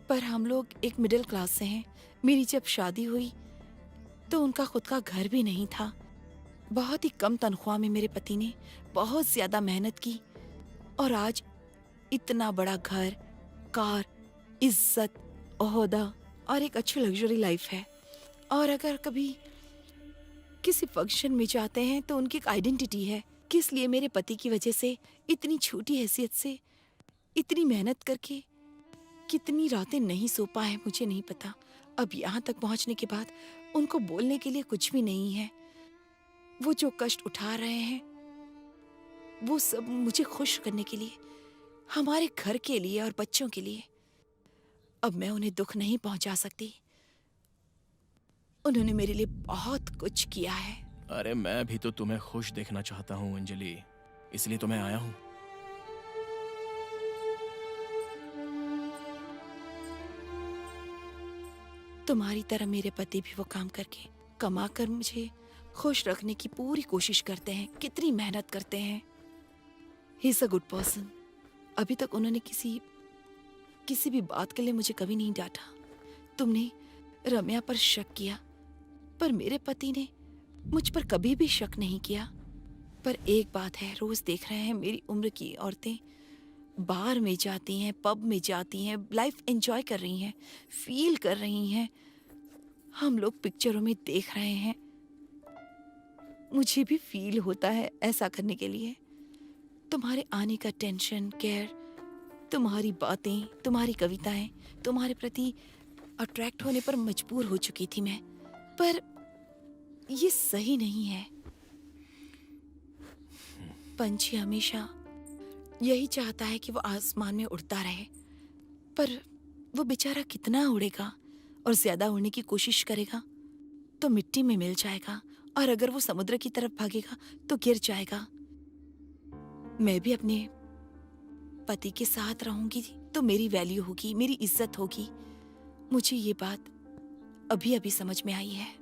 पर हम लोग एक मिडिल क्लास से हैं। मेरी जब शादी हुई तो उनका खुद का घर भी नहीं था। बहुत ही कम तनख्वाह में मेरे पति ने बहुत ज्यादा मेहनत की और आज इतना बड़ा घर, कार, इज्जत, ओहदा और एक अच्छी लग्जरी लाइफ है। और अगर कभी किसी फंक्शन में जाते हैं तो उनकी एक आइडेंटिटी है। किस लिए मेरे पति की वजह से इतनी छोटी हैसियत से इतनी मेहनत करके कितनी रातें नहीं सो पाए मुझे नहीं पता। अब यहाँ तक पहुँचने के बाद उनको बोलने के लिए कुछ भी नहीं है। वो जो कष्ट उठा रहे हैं वो सब मुझे खुश करने के लिए, हमारे घर के लिए और बच्चों के लिए। अब मैं उन्हें दुख नहीं पहुंचा सकती। उन्होंने मेरे लिए बहुत कुछ किया है। अरे मैं भी तो तुम्हें खुश देखना चाहता हूँ अंजलि, इसलिए तो मैं आया हूँ। तुम्हारी तरह मेरे पति भी वो काम करके कमा कर मुझे खुश रखने की पूरी कोशिश करते हैं। कितनी मेहनत करते हैं। He is a good person. अभी तक उन्होंने किसी भी बात के लिए मुझे कभी नहीं डांटा। तुमने रम्या पर शक किया, पर मेरे पति ने मुझ पर कभी भी शक नहीं किया। पर एक बात है, रोज देख रहे हैं मेरी उम्र की औरतें बार में जाती हैं, पब में जाती हैं, लाइफ एंजॉय कर रही हैं, फील कर रही हैं। हम लोग पिक्चरों में देख रहे हैं मुझे भी फील होता है ऐसा करने के लिए। तुम्हारे आने का टेंशन, केयर, तुम्हारी बातें, तुम्हारी कविताएं, तुम्हारे प्रति अट्रैक्ट होने पर मजबूर हो चुकी थी मैं। पर ये सही नहीं है। पंछी हमेशा यही चाहता है कि वो आसमान में उड़ता रहे, पर वो बेचारा कितना उड़ेगा, और ज्यादा उड़ने की कोशिश करेगा तो मिट्टी में मिल जाएगा, और अगर वो समुद्र की तरफ भागेगा तो गिर जाएगा। मैं भी अपने पति के साथ रहूंगी तो मेरी वैल्यू होगी, मेरी इज्जत होगी। मुझे ये बात अभी अभी समझ में आई है।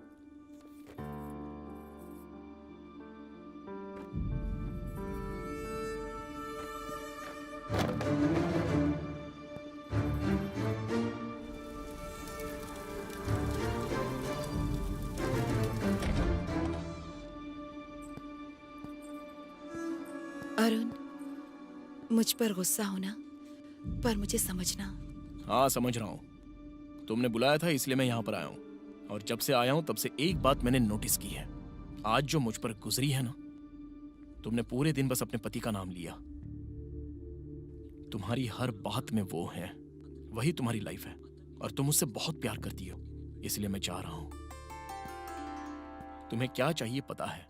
अरुण, मुझ पर गुस्सा होना, पर मुझे समझना। हाँ, समझ रहा हूँ। तुमने बुलाया था इसलिए मैं यहाँ पर आया हूँ, और जब से आया हूँ तब से एक बात मैंने नोटिस की है। आज जो मुझ पर गुजरी है ना, तुमने पूरे दिन बस अपने पति का नाम लिया। तुम्हारी हर बात में वो है, वही तुम्हारी लाइफ है, और तुम उससे बहुत प्यार करती हो। इसलिए मैं चाह रहा हूं, तुम्हें क्या चाहिए पता है,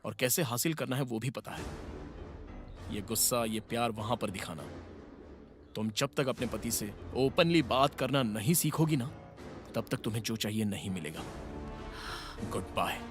और कैसे हासिल करना है वो भी पता है। ये गुस्सा, ये प्यार वहां पर दिखाना, तुम जब तक अपने पति से ओपनली बात करना नहीं सीखोगी ना, तब तक तुम्हें जो चाहिए नहीं मिलेगा। Good bye.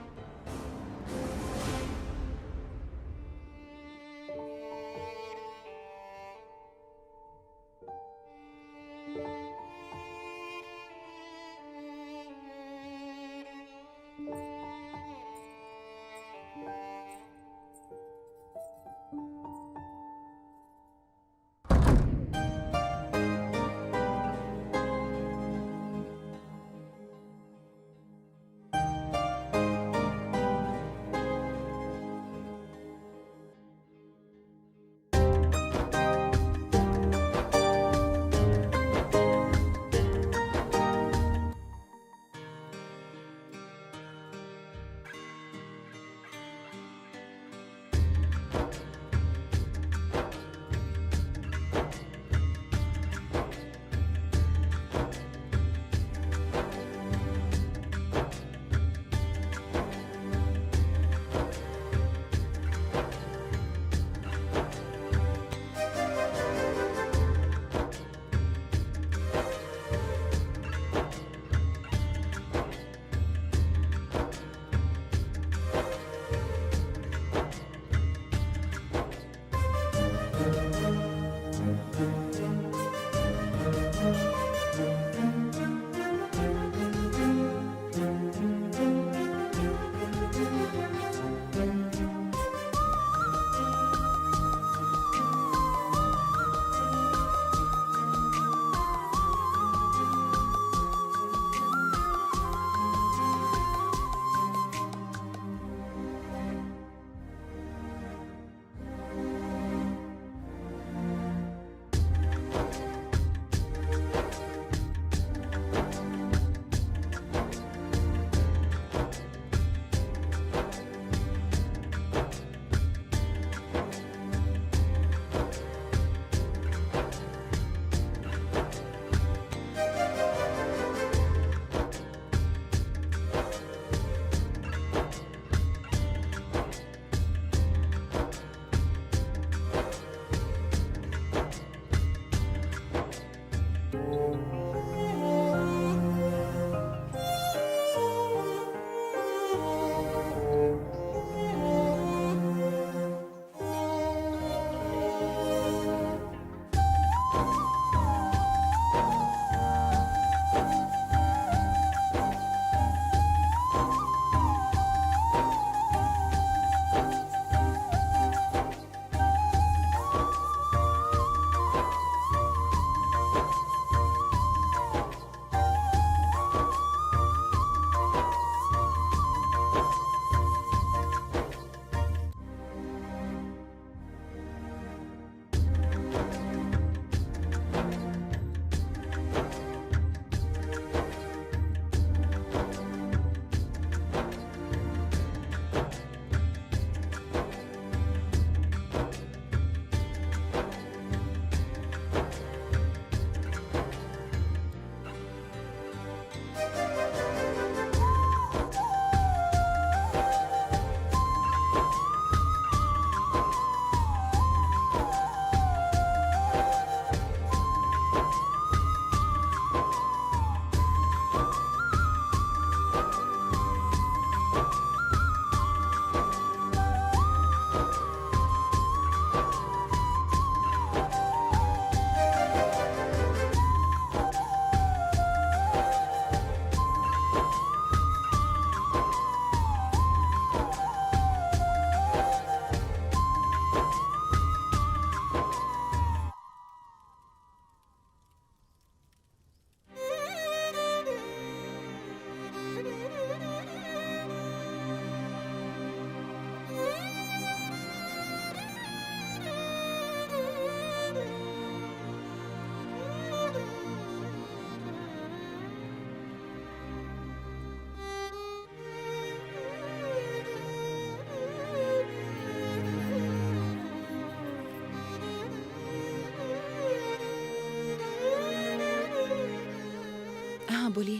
बोलिए।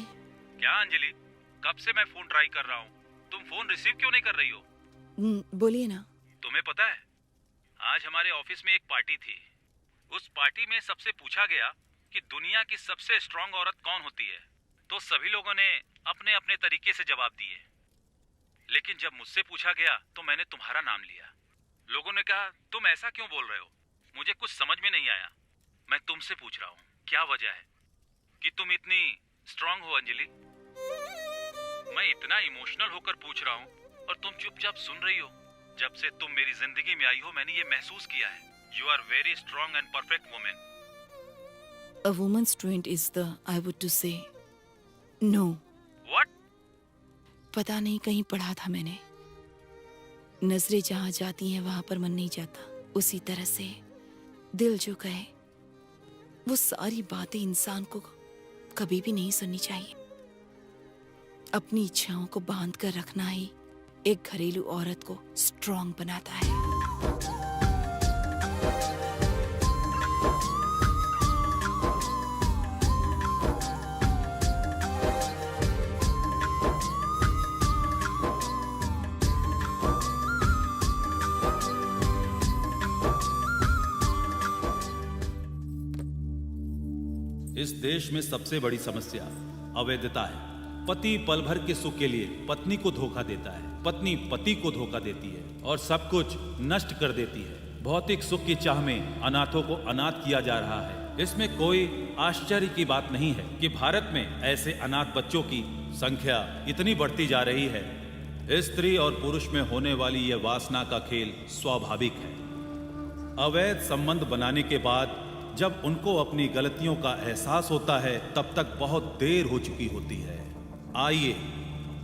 क्या अंजलि, कब से मैं फोन ट्राई कर रहा हूँ, तुम फोन रिसीव क्यों नहीं कर रही हो? बोलिए ना। तुम्हें पता है, आज हमारे ऑफिस में एक पार्टी थी। उस पार्टी में सबसे पूछा गया कि दुनिया की सबसे स्ट्रांग औरत कौन होती है, तो सभी लोगों ने अपने अपने तरीके से जवाब दिए। लेकिन जब मुझसे पूछा गया तो मैंने तुम्हारा नाम लिया। लोगों ने कहा तुम ऐसा क्यों बोल रहे हो? मुझे कुछ समझ में नहीं आया। मैं तुमसे पूछ रहा हूँ, क्या वजह है कि तुम इतनी स्ट्रांग हो अंजलि? मैं इतना इमोशनल होकर पूछ रहा हूँ और तुम चुपचाप सुन रही हो। जब से तुम मेरी जिंदगी में आई हो मैंने ये महसूस किया है, you are very strong and perfect women. A woman's strength is the, I would to say, no. What? पता नहीं, कहीं पढ़ा था मैंने, नजरें जहाँ जाती हैं वहां पर मन नहीं जाता। उसी तरह से दिल जो कहे वो सारी बातें इंसान को कभी भी नहीं सुननी चाहिए। अपनी इच्छाओं को बांध कर रखना ही एक घरेलू औरत को स्ट्रांग बनाता है। इस देश में सबसे बड़ी समस्या अवैधता है। पति पल भर के सुख के लिए पत्नी को धोखा देता है, पत्नी पति को धोखा देती है और सब कुछ नष्ट कर देती है। भौतिक सुख की चाह में अनाथों को अनाथ किया जा रहा है। इसमें कोई आश्चर्य की बात नहीं है कि भारत में ऐसे अनाथ बच्चों की संख्या इतनी बढ़ती जा रही है। स्त्री और पुरुष में होने वाली यह वासना का खेल स्वाभाविक है। अवैध संबंध बनाने के बाद जब उनको अपनी गलतियों का एहसास होता है तब तक बहुत देर हो चुकी होती है। आइए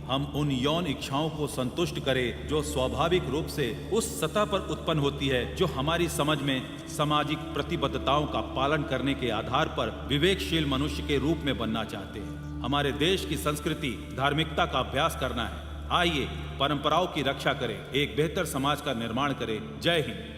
हम उन यौन इच्छाओं को संतुष्ट करें जो स्वाभाविक रूप से उस सतह पर उत्पन्न होती है जो हमारी समझ में सामाजिक प्रतिबद्धताओं का पालन करने के आधार पर विवेकशील मनुष्य के रूप में बनना चाहते हैं। हमारे देश की संस्कृति धार्मिकता का अभ्यास करना है। आइए परंपराओं की रक्षा करें, एक बेहतर समाज का निर्माण करें। जय हिंद।